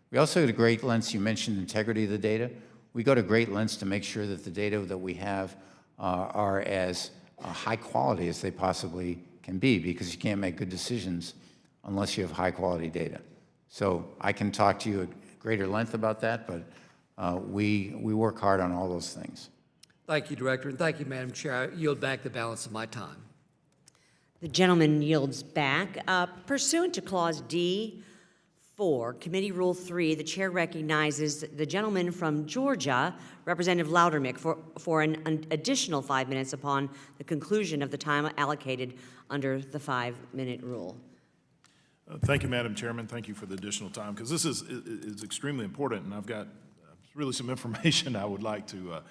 We also go to great lengths. You mentioned integrity of the data. We go to great lengths to make sure that the data that we have are as high quality as they possibly can be, because you can't make good decisions unless you have high quality data. So I can talk to you at greater length about that, but we work hard on all those things. Thank you, Director, and thank you, Madam Chair. I yield back the balance of my time. The gentleman yields back. Pursuant to Clause D4, Committee Rule 3, the chair recognizes the gentleman from Georgia, Representative Loudermilk, for an additional 5 minutes upon the conclusion of the time allocated under the 5-minute rule. Thank you, Madam Chairman. Thank you for the additional time, because this is extremely important, and I've got really some information I would like to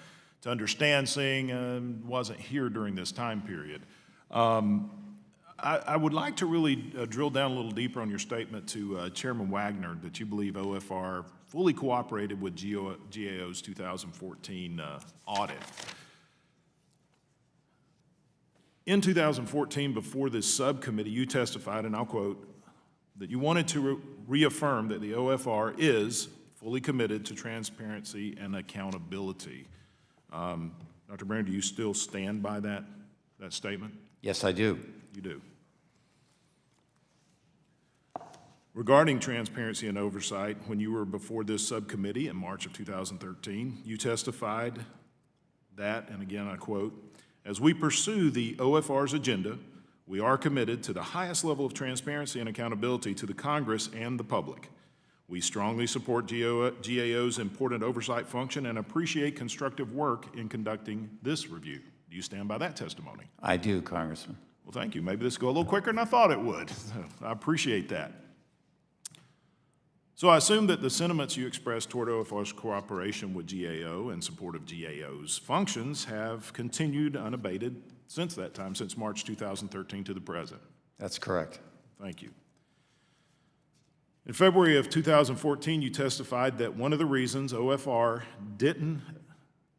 understand seeing wasn't here during this time period. I would like to really drill down a little deeper on your statement to Chairman Wagner that you believe OFR fully cooperated with GAO's 2014 audit. In 2014, before this subcommittee, you testified, and I'll quote, that you wanted to reaffirm that the OFR is fully committed to transparency and accountability. Dr. Brander, do you still stand by that statement? Yes, I do. You do. Regarding transparency and oversight, when you were before this subcommittee in March of 2013, you testified that, and again I quote, as we pursue the OFR's agenda, we are committed to the highest level of transparency and accountability to the Congress and the public. We strongly support GAO's important oversight function and appreciate constructive work in conducting this review. Do you stand by that testimony? I do, Congressman. Well, thank you. Maybe this will go a little quicker than I thought it would. I appreciate that. So I assume that the sentiments you expressed toward OFR's cooperation with GAO and support of GAO's functions have continued unabated since that time, since March 2013 to the present. That's correct. Thank you. In February of 2014, you testified that one of the reasons OFR didn't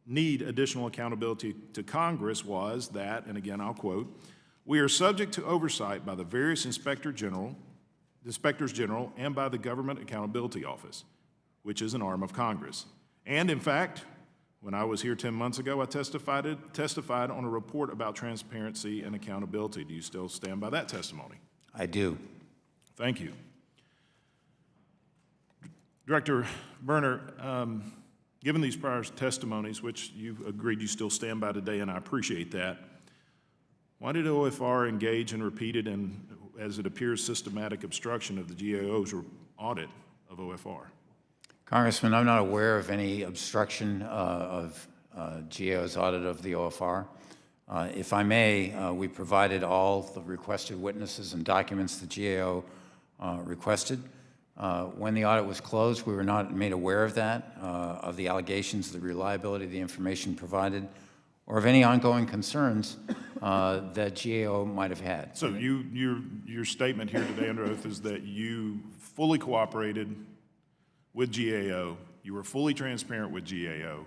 need additional accountability to Congress was that, and again I'll quote, we are subject to oversight by the various inspectors general, and by the Government Accountability Office, which is an arm of Congress. And in fact, when I was here 10 months ago, I testified on a report about transparency and accountability. Do you still stand by that testimony? I do. Thank you. Director Berner, given these prior testimonies, which you've agreed you still stand by today, and I appreciate that, why did OFR engage in repeated and, as it appears, systematic obstruction of the GAO's audit of OFR? Congressman, I'm not aware of any obstruction of GAO's audit of the OFR. If I may, we provided all the requested witnesses and documents the GAO requested. When the audit was closed, we were not made aware of that, of the allegations, the reliability of the information provided, or of any ongoing concerns that GAO might have had. So your statement here today under oath is that you fully cooperated with GAO, you were fully transparent with GAO,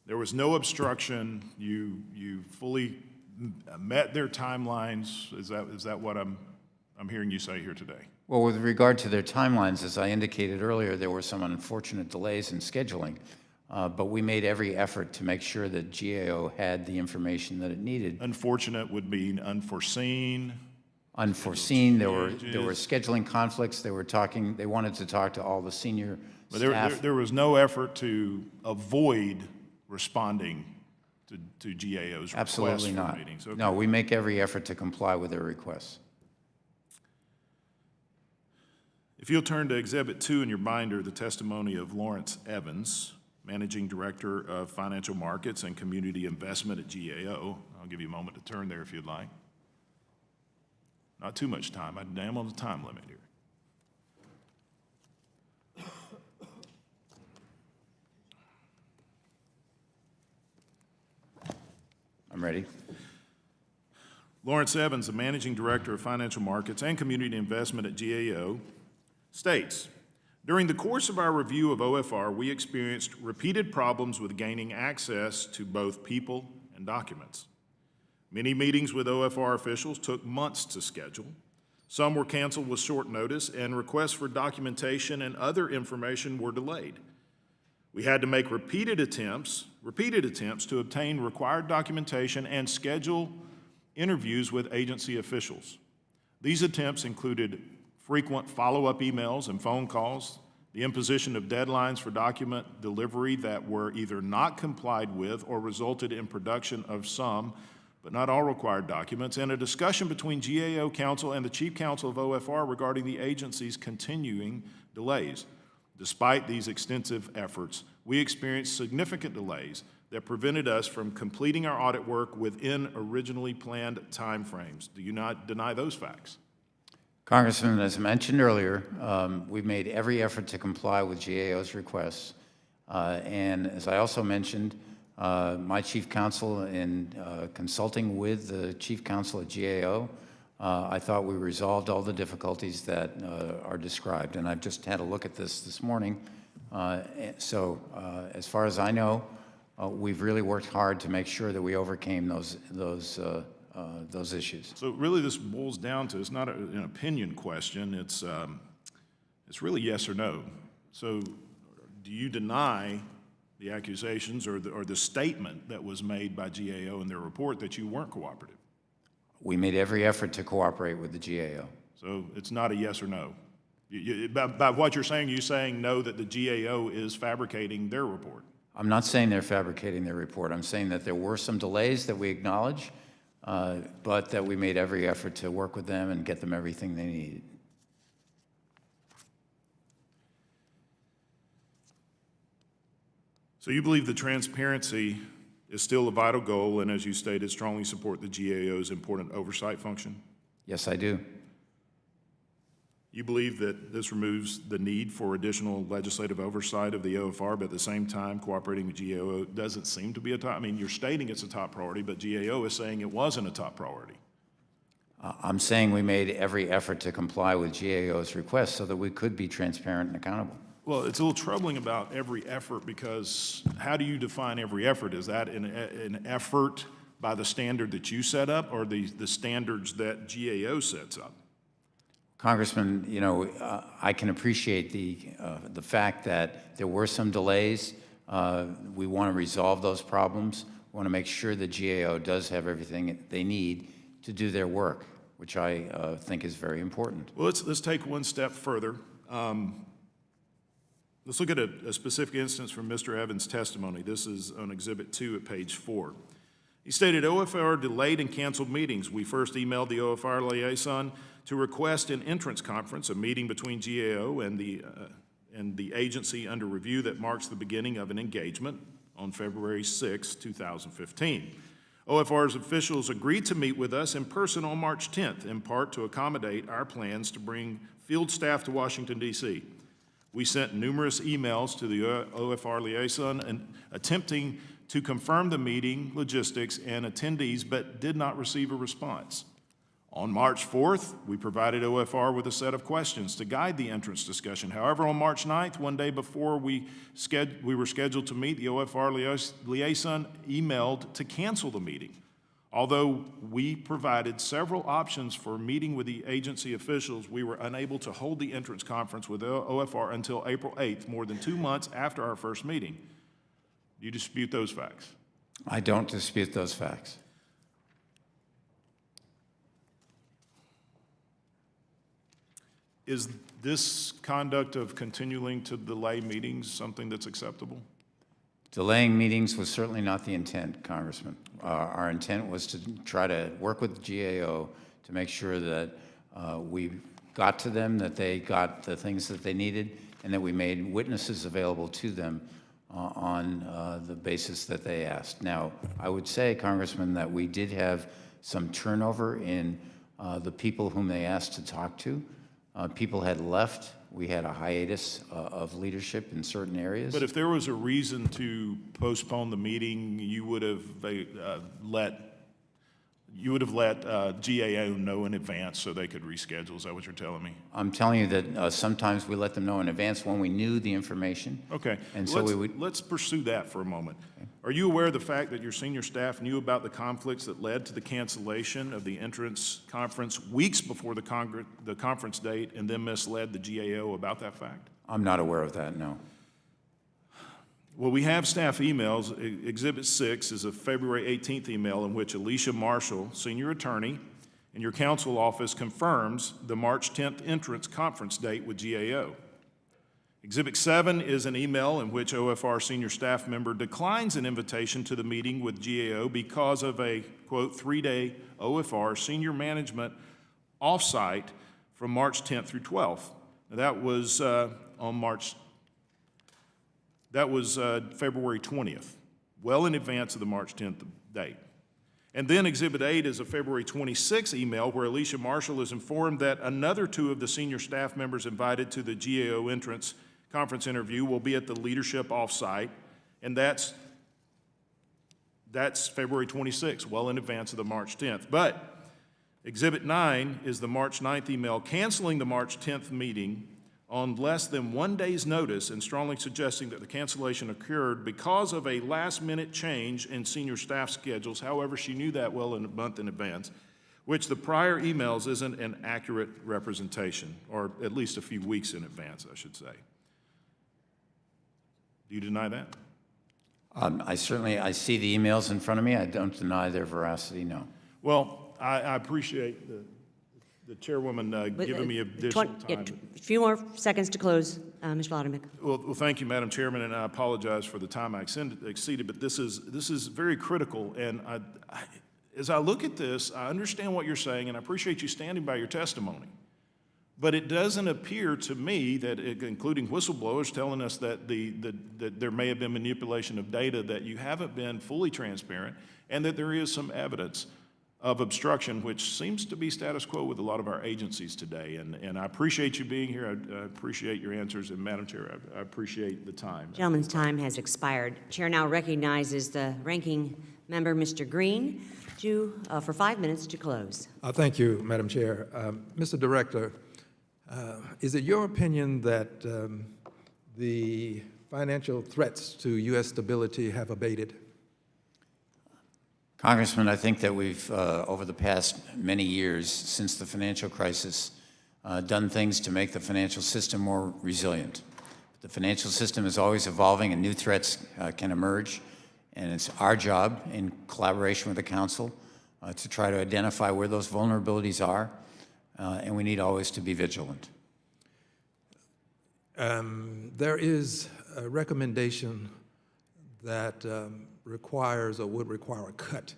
there was no obstruction, you fully met their timelines. Is that what I'm hearing you say here today? Well, with regard to their timelines, as I indicated earlier, there were some unfortunate delays in scheduling, but we made every effort to make sure that GAO had the information that it needed. Unfortunate would mean unforeseen. Unforeseen. There were scheduling conflicts. They wanted to talk to all the senior staff. There was no effort to avoid responding to GAO's requests for meetings. Okay. No, we make every effort to comply with their requests. If you'll turn to Exhibit 2 in your binder, the testimony of Lawrence Evans, Managing Director of Financial Markets and Community Investment at GAO. I'll give you a moment to turn there if you'd like. Not too much time. I'm on the time limit here. I'm ready. Lawrence Evans, the Managing Director of Financial Markets and Community Investment at GAO, states, during the course of our review of OFR, we experienced repeated problems with gaining access to both people and documents. Many meetings with OFR officials took months to schedule. Some were canceled with short notice, and requests for documentation and other information were delayed. We had to make repeated attempts to obtain required documentation and schedule interviews with agency officials. These attempts included frequent follow-up emails and phone calls, the imposition of deadlines for document delivery that were either not complied with or resulted in production of some, but not all required documents, and a discussion between GAO counsel and the Chief Counsel of OFR regarding the agency's continuing delays. Despite these extensive efforts, we experienced significant delays that prevented us from completing our audit work within originally planned timeframes. Do you not deny those facts? Congressman, as mentioned earlier, we've made every effort to comply with GAO's requests. And as I also mentioned, My chief counsel, in consulting with the chief counsel at GAO, I thought we resolved all the difficulties that are described. And I've just had a look at this morning. So as far as I know, we've really worked hard to make sure that we overcame those issues. So really this boils down to, it's not an opinion question, it's really yes or no. So do you deny the accusations or the statement that was made by GAO in their report that you weren't cooperative? We made every effort to cooperate with the GAO. So it's not a yes or no. By what you're saying no that the GAO is fabricating their report. I'm not saying they're fabricating their report. I'm saying that there were some delays that we acknowledge, but that we made every effort to work with them and get them everything they needed. So you believe the transparency is still a vital goal, and as you stated, strongly support the GAO's important oversight function? Yes, I do. You believe that this removes the need for additional legislative oversight of the OFR, but at the same time, cooperating with GAO doesn't seem to be a top, I mean, you're stating it's a top priority, but GAO is saying it wasn't a top priority. I'm saying we made every effort to comply with GAO's request so that we could be transparent and accountable. Well, it's a little troubling about every effort, because how do you define every effort? Is that an effort by the standard that you set up, or the standards that GAO sets up? Congressman, you know, I can appreciate the fact that there were some delays. We want to resolve those problems. We want to make sure that GAO does have everything they need to do their work, which I think is very important. Well, let's take one step further. Let's look at a specific instance from Mr. Evans' testimony. This is on Exhibit 2 at page 4. He stated, OFR delayed and canceled meetings. We first emailed the OFR liaison to request an entrance conference, a meeting between GAO and the agency under review that marks the beginning of an engagement on February 6, 2015. OFR's officials agreed to meet with us in person on March 10th, in part to accommodate our plans to bring field staff to Washington, D.C. We sent numerous emails to the OFR liaison and attempting to confirm the meeting logistics and attendees, but did not receive a response. On March 4th, we provided OFR with a set of questions to guide the entrance discussion. However, on March 9th, one day before we were scheduled to meet, the OFR liaison emailed to cancel the meeting. Although we provided several options for meeting with the agency officials, we were unable to hold the entrance conference with OFR until April 8th, more than 2 months after our first meeting. Do you dispute those facts? I don't dispute those facts. Is this conduct of continuing to delay meetings something that's acceptable? Delaying meetings was certainly not the intent, Congressman. Our intent was to try to work with GAO to make sure that we got to them, that they got the things that they needed, and that we made witnesses available to them on the basis that they asked. Now, I would say, Congressman, that we did have some turnover in the people whom they asked to talk to. People had left. We had a hiatus of leadership in certain areas. But if there was a reason to postpone the meeting, you would have let GAO know in advance so they could reschedule. Is that what you're telling me? I'm telling you that sometimes we let them know in advance when we knew the information. Okay. And so let's pursue that for a moment. Okay. Are you aware of the fact that your senior staff knew about the conflicts that led to the cancellation of the entrance conference weeks before the conference date, and then misled the GAO about that fact? I'm not aware of that, no. Well, we have staff emails. Exhibit 6 is a February 18th email in which Alicia Marshall, senior attorney, in your counsel office confirms the March 10th entrance conference date with GAO. Exhibit 7 is an email in which OFR senior staff member declines an invitation to the meeting with GAO because of a, quote, 3-day OFR senior management offsite from March 10th through 12th. Now, that was February 20th, well in advance of the March 10th date. And then Exhibit 8 is a February 26th email where Alicia Marshall is informed that another 2 of the senior staff members invited to the GAO entrance conference interview will be at the leadership offsite, and that's That's February 26th, well in advance of the March 10th. But Exhibit 9 is the March 9th email canceling the March 10th meeting on less than 1 day's notice and strongly suggesting that the cancellation occurred because of a last-minute change in senior staff schedules. However, she knew that well in a month in advance, which the prior emails isn't an accurate representation, or at least a few weeks in advance, I should say. Do you deny that? I see the emails in front of me. I don't deny their veracity, no. Well, I appreciate the chairwoman giving me additional time. A few more seconds to close, Ms. Vladimir. Well, thank you, Madam Chairman, and I apologize for the time I exceeded, but this is very critical, and as I look at this, I understand what you're saying, and I appreciate you standing by your testimony. But it doesn't appear to me that, including whistleblowers telling us that that there may have been manipulation of data, that you haven't been fully transparent, and that there is some evidence of obstruction, which seems to be status quo with a lot of our agencies today. And I appreciate you being here. I appreciate your answers. And Madam Chair, I appreciate the time. Gentleman's time has expired. Chair now recognizes the ranking member, Mr. Green, for 5 minutes to close. Thank you, Madam Chair. Mr. Director, is it your opinion that the financial threats to U.S. stability have abated? Congressman, I think that we've, over the past many years, since the financial crisis, done things to make the financial system more resilient. The financial system is always evolving and new threats can emerge, and it's our job, in collaboration with the Council, to try to identify where those vulnerabilities are, and we need always to be vigilant. There is a recommendation that requires or would require a cut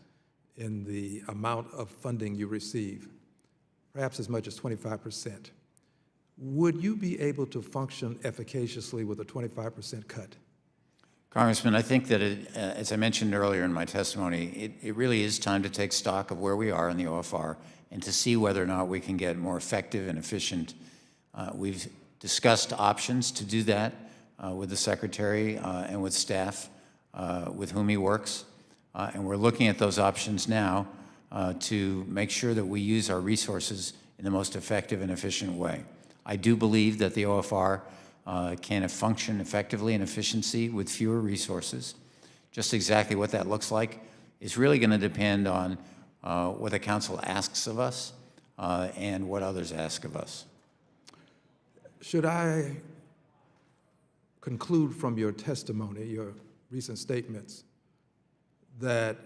in the amount of funding you receive, perhaps as much as 25%. Would you be able to function efficaciously with a 25% cut? Congressman, I think that, as I mentioned earlier in my testimony, it really is time to take stock of where we are in the OFR and to see whether or not we can get more effective and efficient. We've discussed options to do that with the Secretary and with staff with whom he works, and we're looking at those options now to make sure that we use our resources in the most effective and efficient way. I do believe that the OFR can function effectively and efficiently with fewer resources. Just exactly what that looks like is really going to depend on what the Council asks of us and what others ask of us. Should I conclude from your testimony, your recent statements, that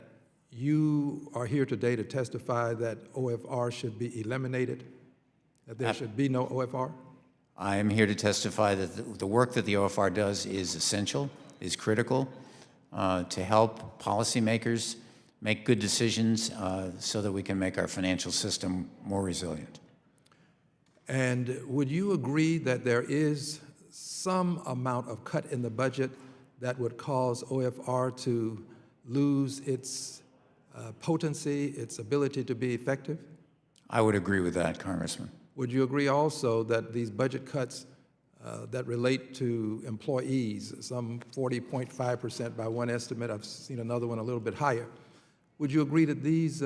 you are here today to testify that OFR should be eliminated, that there should be no OFR? I am here to testify that the work that the OFR does is essential, is critical to help policymakers make good decisions so that we can make our financial system more resilient. And would you agree that there is some amount of cut in the budget that would cause OFR to lose its potency, its ability to be effective? I would agree with that, Congressman. Would you agree also that these budget cuts that relate to employees, some 40.5% by one estimate, I've seen another one a little bit higher, would you agree that these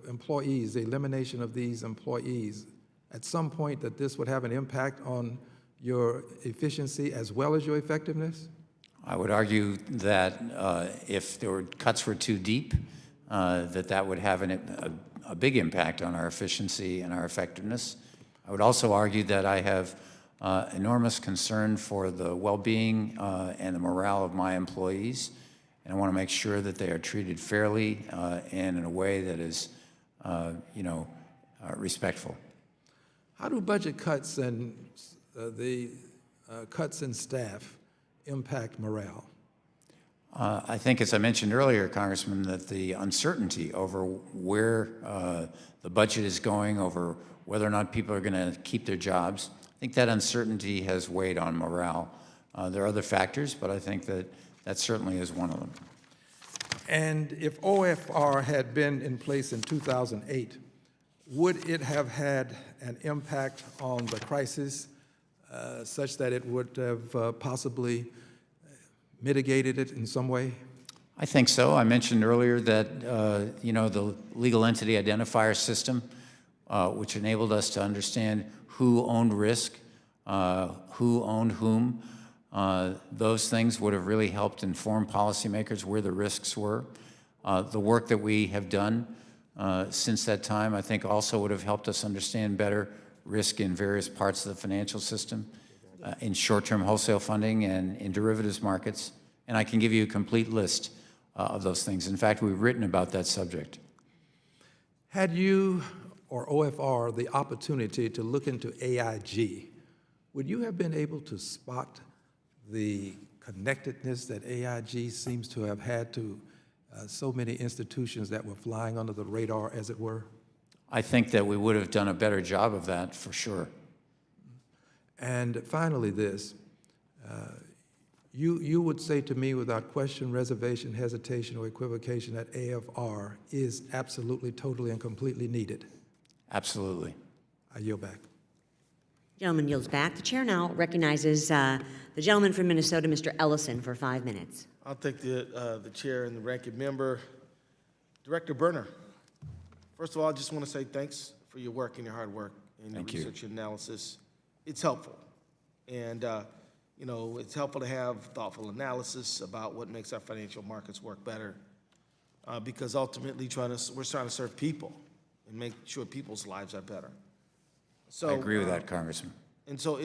employees, the elimination of these employees, at some point that this would have an impact on your efficiency as well as your effectiveness? I would argue that if there were cuts were too deep, that would have a big impact on our efficiency and our effectiveness. I would also argue that I have enormous concern for the well-being and the morale of my employees, and I want to make sure that they are treated fairly and in a way that is, respectful. How do budget cuts and the cuts in staff impact morale? I think, as I mentioned earlier, Congressman, that the uncertainty over where the budget is going, over whether or not people are going to keep their jobs, I think that uncertainty has weighed on morale. There are other factors, but I think that certainly is one of them. And if OFR had been in place in 2008, would it have had an impact on the crisis such that it would have possibly mitigated it in some way? I think so. I mentioned earlier that, the legal entity identifier system, which enabled us to understand who owned risk, who owned whom, those things would have really helped inform policymakers where the risks were. The work that we have done since that time, I think, also would have helped us understand better risk in various parts of the financial system, in short-term wholesale funding and in derivatives markets. And I can give you a complete list of those things. In fact, we've written about that subject. Had you or OFR the opportunity to look into AIG, would you have been able to spot the connectedness that AIG seems to have had to so many institutions that were flying under the radar, as it were? I think that we would have done a better job of that, for sure. And finally, this. You would say to me without question, reservation, hesitation, or equivocation that AFR is absolutely, totally, and completely needed. Absolutely. I yield back. Gentleman yields back. The chair now recognizes the gentleman from Minnesota, Mr. Ellison, for 5 minutes. I'll take the chair and the ranking member. Director Berner, first of all, I just want to say thanks for your work and your hard work and your research and analysis. It's helpful. And, it's helpful to have thoughtful analysis about what makes our financial markets work better, because ultimately we're trying to serve people and make sure people's lives are better. So I agree with that, Congressman. And so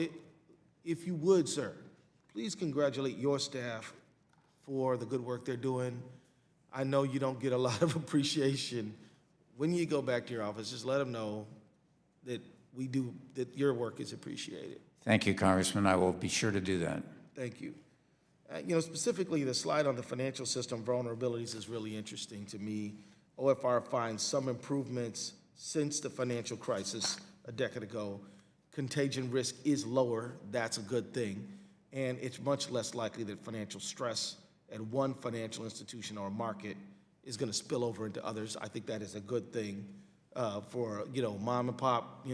if you would, sir, please congratulate your staff for the good work they're doing. I know you don't get a lot of appreciation. When you go back to your office, just let them know that that your work is appreciated. Thank you, Congressman. I will be sure to do that. Thank you. Specifically, the slide on the financial system vulnerabilities is really interesting to me. OFR finds some improvements since the financial crisis a decade ago. Contagion risk is lower. That's a good thing. And it's much less likely that financial stress at one financial institution or market is going to spill over into others. I think that is a good thing for, mom and pop,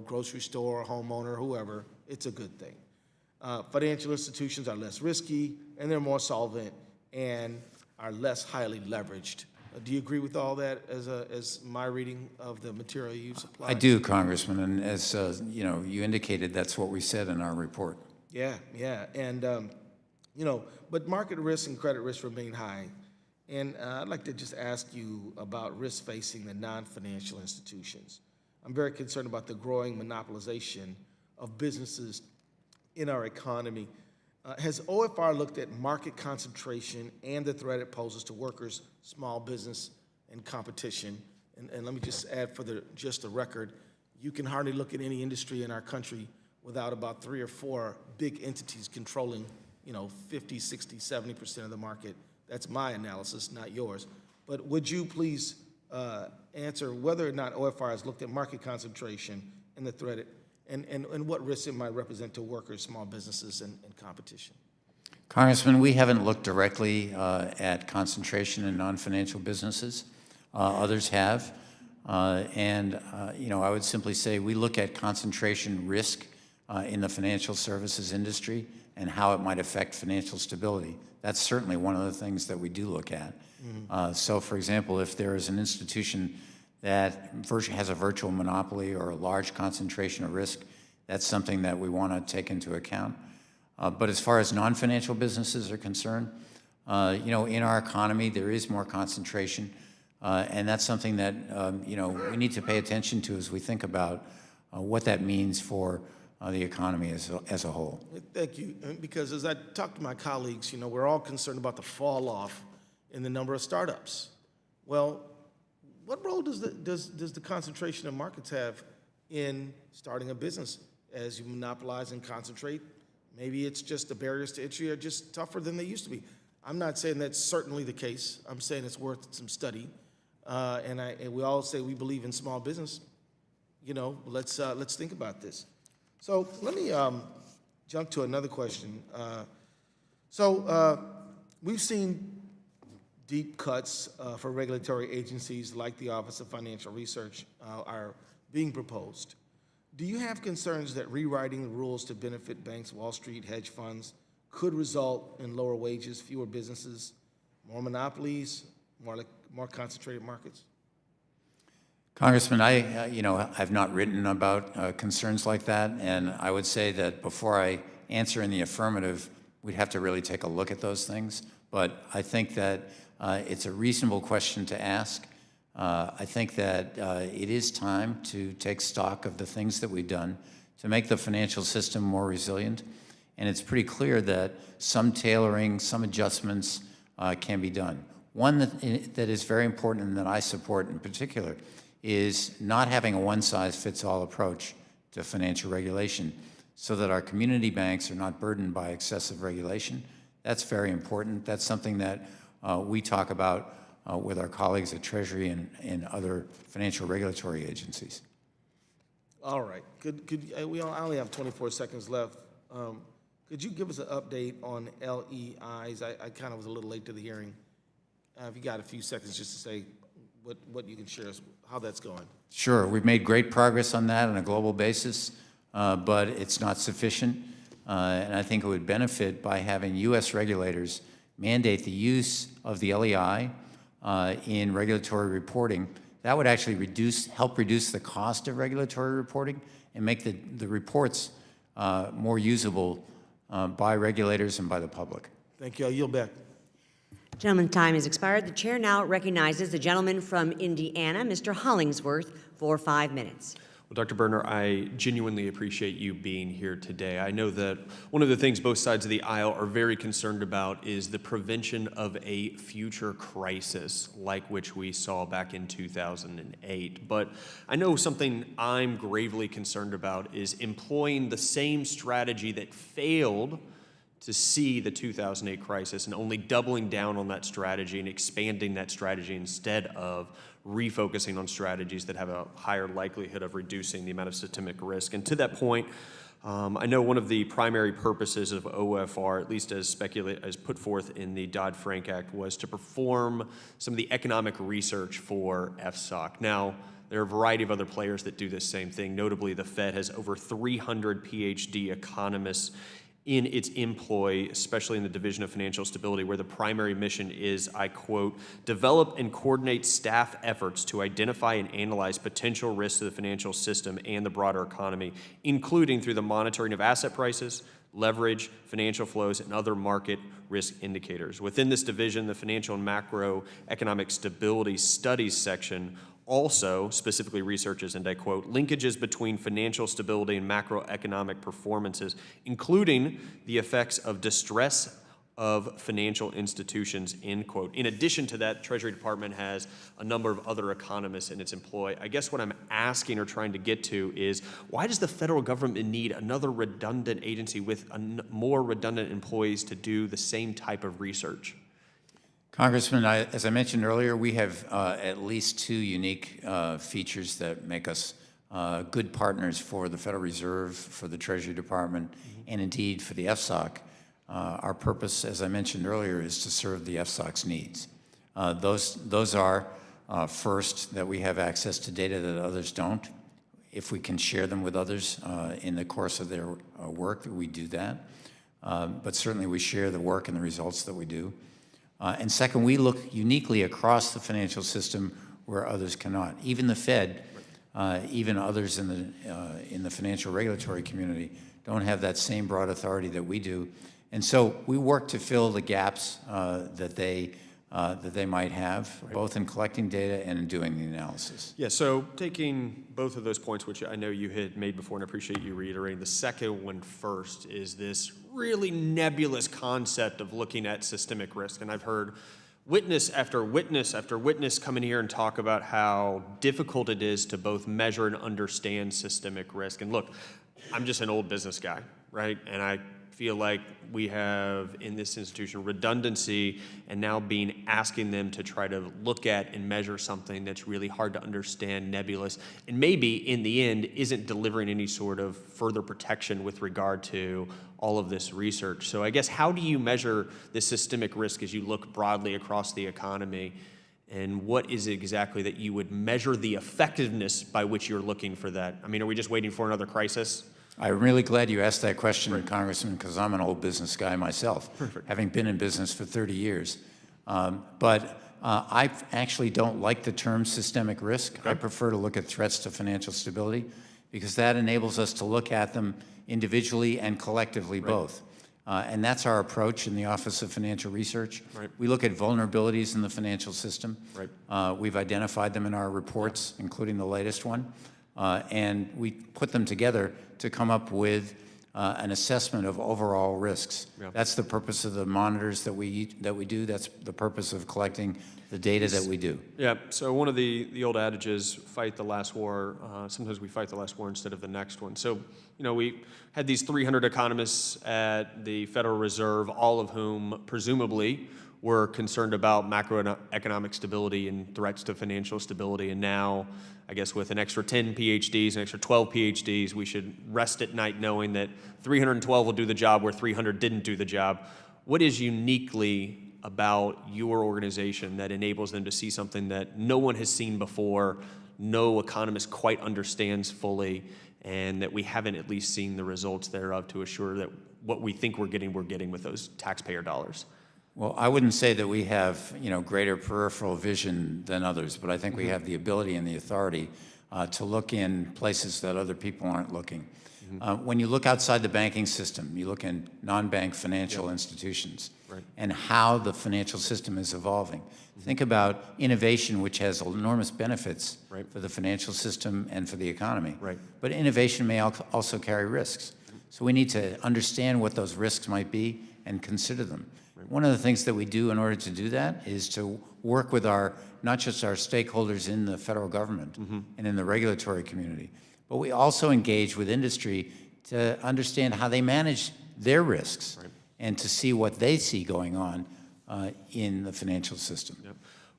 grocery store, homeowner, whoever. It's a good thing. Financial institutions are less risky, and they're more solvent, and are less highly leveraged. Do you agree with all that as my reading of the material you've supplied? I do, Congressman, and as you indicated, that's what we said in our report. Yeah, and but market risk and credit risk remain high, and I'd like to just ask you about risk facing the non-financial institutions. I'm very concerned about the growing monopolization of businesses in our economy. Has OFR looked at market concentration and the threat it poses to workers, small business, and competition? And let me just add for just the record, you can hardly look at any industry in our country without about 3 or 4 big entities controlling, 50, 60, 70% of the market. That's my analysis, not yours. But would you please answer whether or not OFR has looked at market concentration and the threat and what risks it might represent to workers, small businesses, and competition? Congressman, we haven't looked directly at concentration in non-financial businesses. Others have. I would simply say we look at concentration risk in the financial services industry and how it might affect financial stability. That's certainly one of the things that we do look at. So, for example, if there is an institution that has a virtual monopoly or a large concentration of risk, that's something that we want to take into account. But as far as non-financial businesses are concerned, in our economy, there is more concentration, and that's something that, we need to pay attention to as we think about what that means for the economy as a whole. Thank you, because as I talk to my colleagues, we're all concerned about the fall off in the number of startups. Well, what role does the concentration of markets have in starting a business? As you monopolize and concentrate, maybe it's just the barriers to entry are just tougher than they used to be. I'm not saying that's certainly the case. I'm saying it's worth some study. And we all say we believe in small business. Let's think about this. So let me jump to another question. We've seen deep cuts for regulatory agencies like the Office of Financial Research are being proposed. Do you have concerns that rewriting the rules to benefit banks, Wall Street, hedge funds could result in lower wages, fewer businesses, more monopolies, more concentrated markets? Congressman, I've not written about concerns like that, and I would say that before I answer in the affirmative, we'd have to really take a look at those things. But I think that it's a reasonable question to ask. I think that it is time to take stock of the things that we've done to make the financial system more resilient. And it's pretty clear that some tailoring, some adjustments can be done. One that is very important and that I support in particular is not having a one-size-fits-all approach to financial regulation so that our community banks are not burdened by excessive regulation. That's very important. That's something that we talk about with our colleagues at Treasury and other financial regulatory agencies. All right. I only have 24 seconds left. Could you give us an update on LEIs? I kind of was a little late to the hearing. If you got a few seconds just to say what you can share us, how that's going. Sure. We've made great progress on that on a global basis, but it's not sufficient. And I think it would benefit by having U.S. regulators mandate the use of the LEI in regulatory reporting. That would actually help reduce the cost of regulatory reporting and make the reports more usable by regulators and by the public. Thank you. I yield back. Gentleman's time has expired. The chair now recognizes the gentleman from Indiana, Mr. Hollingsworth, for 5 minutes. Well, Dr. Berner, I genuinely appreciate you being here today. I know that one of the things both sides of the aisle are very concerned about is the prevention of a future crisis like which we saw back in 2008. But I know something I'm gravely concerned about is employing the same strategy that failed to see the 2008 crisis and only doubling down on that strategy and expanding that strategy instead of refocusing on strategies that have a higher likelihood of reducing the amount of systemic risk. And to that point, I know one of the primary purposes of OFR, at least as put forth in the Dodd-Frank Act, was to perform some of the economic research for FSOC. Now, there are a variety of other players that do this same thing. Notably, the Fed has over 300 PhD economists in its employ, especially in the Division of Financial Stability, where the primary mission is, I quote, develop and coordinate staff efforts to identify and analyze potential risks to the financial system and the broader economy, including through the monitoring of asset prices, leverage, financial flows, and other market risk indicators. Within this division, the Financial and Macroeconomic Stability Studies section also specifically researches, and I quote, linkages between financial stability and macroeconomic performances, including the effects of distress of financial institutions, end quote. In addition to that, Treasury Department has a number of other economists in its employ. I guess what I'm asking or trying to get to is, why does the federal government need another redundant agency with more redundant employees to do the same type of research? Congressman, as I mentioned earlier, we have at least two unique features that make us good partners for the Federal Reserve, for the Treasury Department, and indeed for the FSOC. Our purpose, as I mentioned earlier, is to serve the FSOC's needs. Those are, first, that we have access to data that others don't. If we can share them with others in the course of their work, we do that. But certainly we share the work and the results that we do. And second, we look uniquely across the financial system where others cannot. Even the Fed, even others in the financial regulatory community don't have that same broad authority that we do. And so we work to fill the gaps that they might have, both in collecting data and in doing the analysis. Yeah, so taking both of those points, which I know you had made before, and I appreciate you reiterating, the second one first is this really nebulous concept of looking at systemic risk. And I've heard witness after witness after witness come in here and talk about how difficult it is to both measure and understand systemic risk. And look, I'm just an old business guy, right? And I feel like we have in this institution redundancy and now asking them to try to look at and measure something that's really hard to understand, nebulous, and maybe in the end isn't delivering any sort of further protection with regard to all of this research. So I guess how do you measure the systemic risk as you look broadly across the economy, and what is it exactly that you would measure the effectiveness by which you're looking for that? I mean, are we just waiting for another crisis? I'm really glad you asked that question, Congressman, because I'm an old business guy myself, having been in business for 30 years. I actually don't like the term systemic risk. I prefer to look at threats to financial stability because that enables us to look at them individually and collectively both. And that's our approach in the Office of Financial Research. We look at vulnerabilities in the financial system. We've identified them in our reports, including the latest one. And we put them together to come up with an assessment of overall risks. That's the purpose of the monitors that we do. That's the purpose of collecting the data that we do. Yeah, so one of the old adages, fight the last war, sometimes we fight the last war instead of the next one. So, we had these 300 economists at the Federal Reserve, all of whom presumably were concerned about macroeconomic stability and threats to financial stability. And now, I guess with an extra 10 PhDs, an extra 12 PhDs, we should rest at night knowing that 312 will do the job where 300 didn't do the job. What is uniquely about your organization that enables them to see something that no one has seen before, no economist quite understands fully, and that we haven't at least seen the results thereof to assure that what we think we're getting with those taxpayer dollars? Well, I wouldn't say that we have, greater peripheral vision than others, but I think we have the ability and the authority to look in places that other people aren't looking. When you look outside the banking system, you look in non-bank financial institutions and how the financial system is evolving. Think about innovation, which has enormous benefits for the financial system and for the economy. But innovation may also carry risks. So we need to understand what those risks might be and consider them. One of the things that we do in order to do that is to work with not just our stakeholders in the federal government and in the regulatory community, but we also engage with industry to understand how they manage their risks and to see what they see going on in the financial system.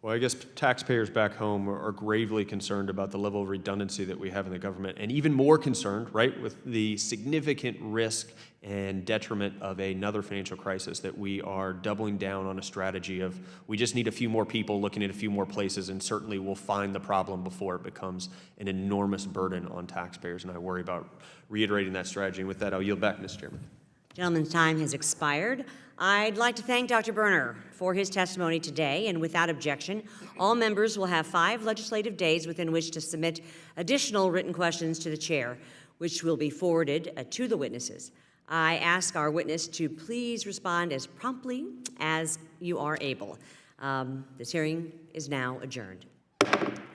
Well, I guess taxpayers back home are gravely concerned about the level of redundancy that we have in the government, and even more concerned, with the significant risk and detriment of another financial crisis, that we are doubling down on a strategy of we just need a few more people looking at a few more places, and certainly we'll find the problem before it becomes an enormous burden on taxpayers. And I worry about reiterating that strategy. And with that, I'll yield back, Mr. Chairman. Gentleman's time has expired. I'd like to thank Dr. Berner for his testimony today, and without objection, all members will have 5 legislative days within which to submit additional written questions to the chair, which will be forwarded to the witnesses. I ask our witness to please respond as promptly as you are able. This hearing is now adjourned.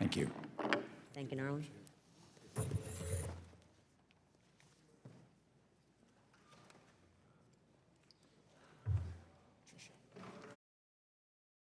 Thank you. Thank you, Gnarly.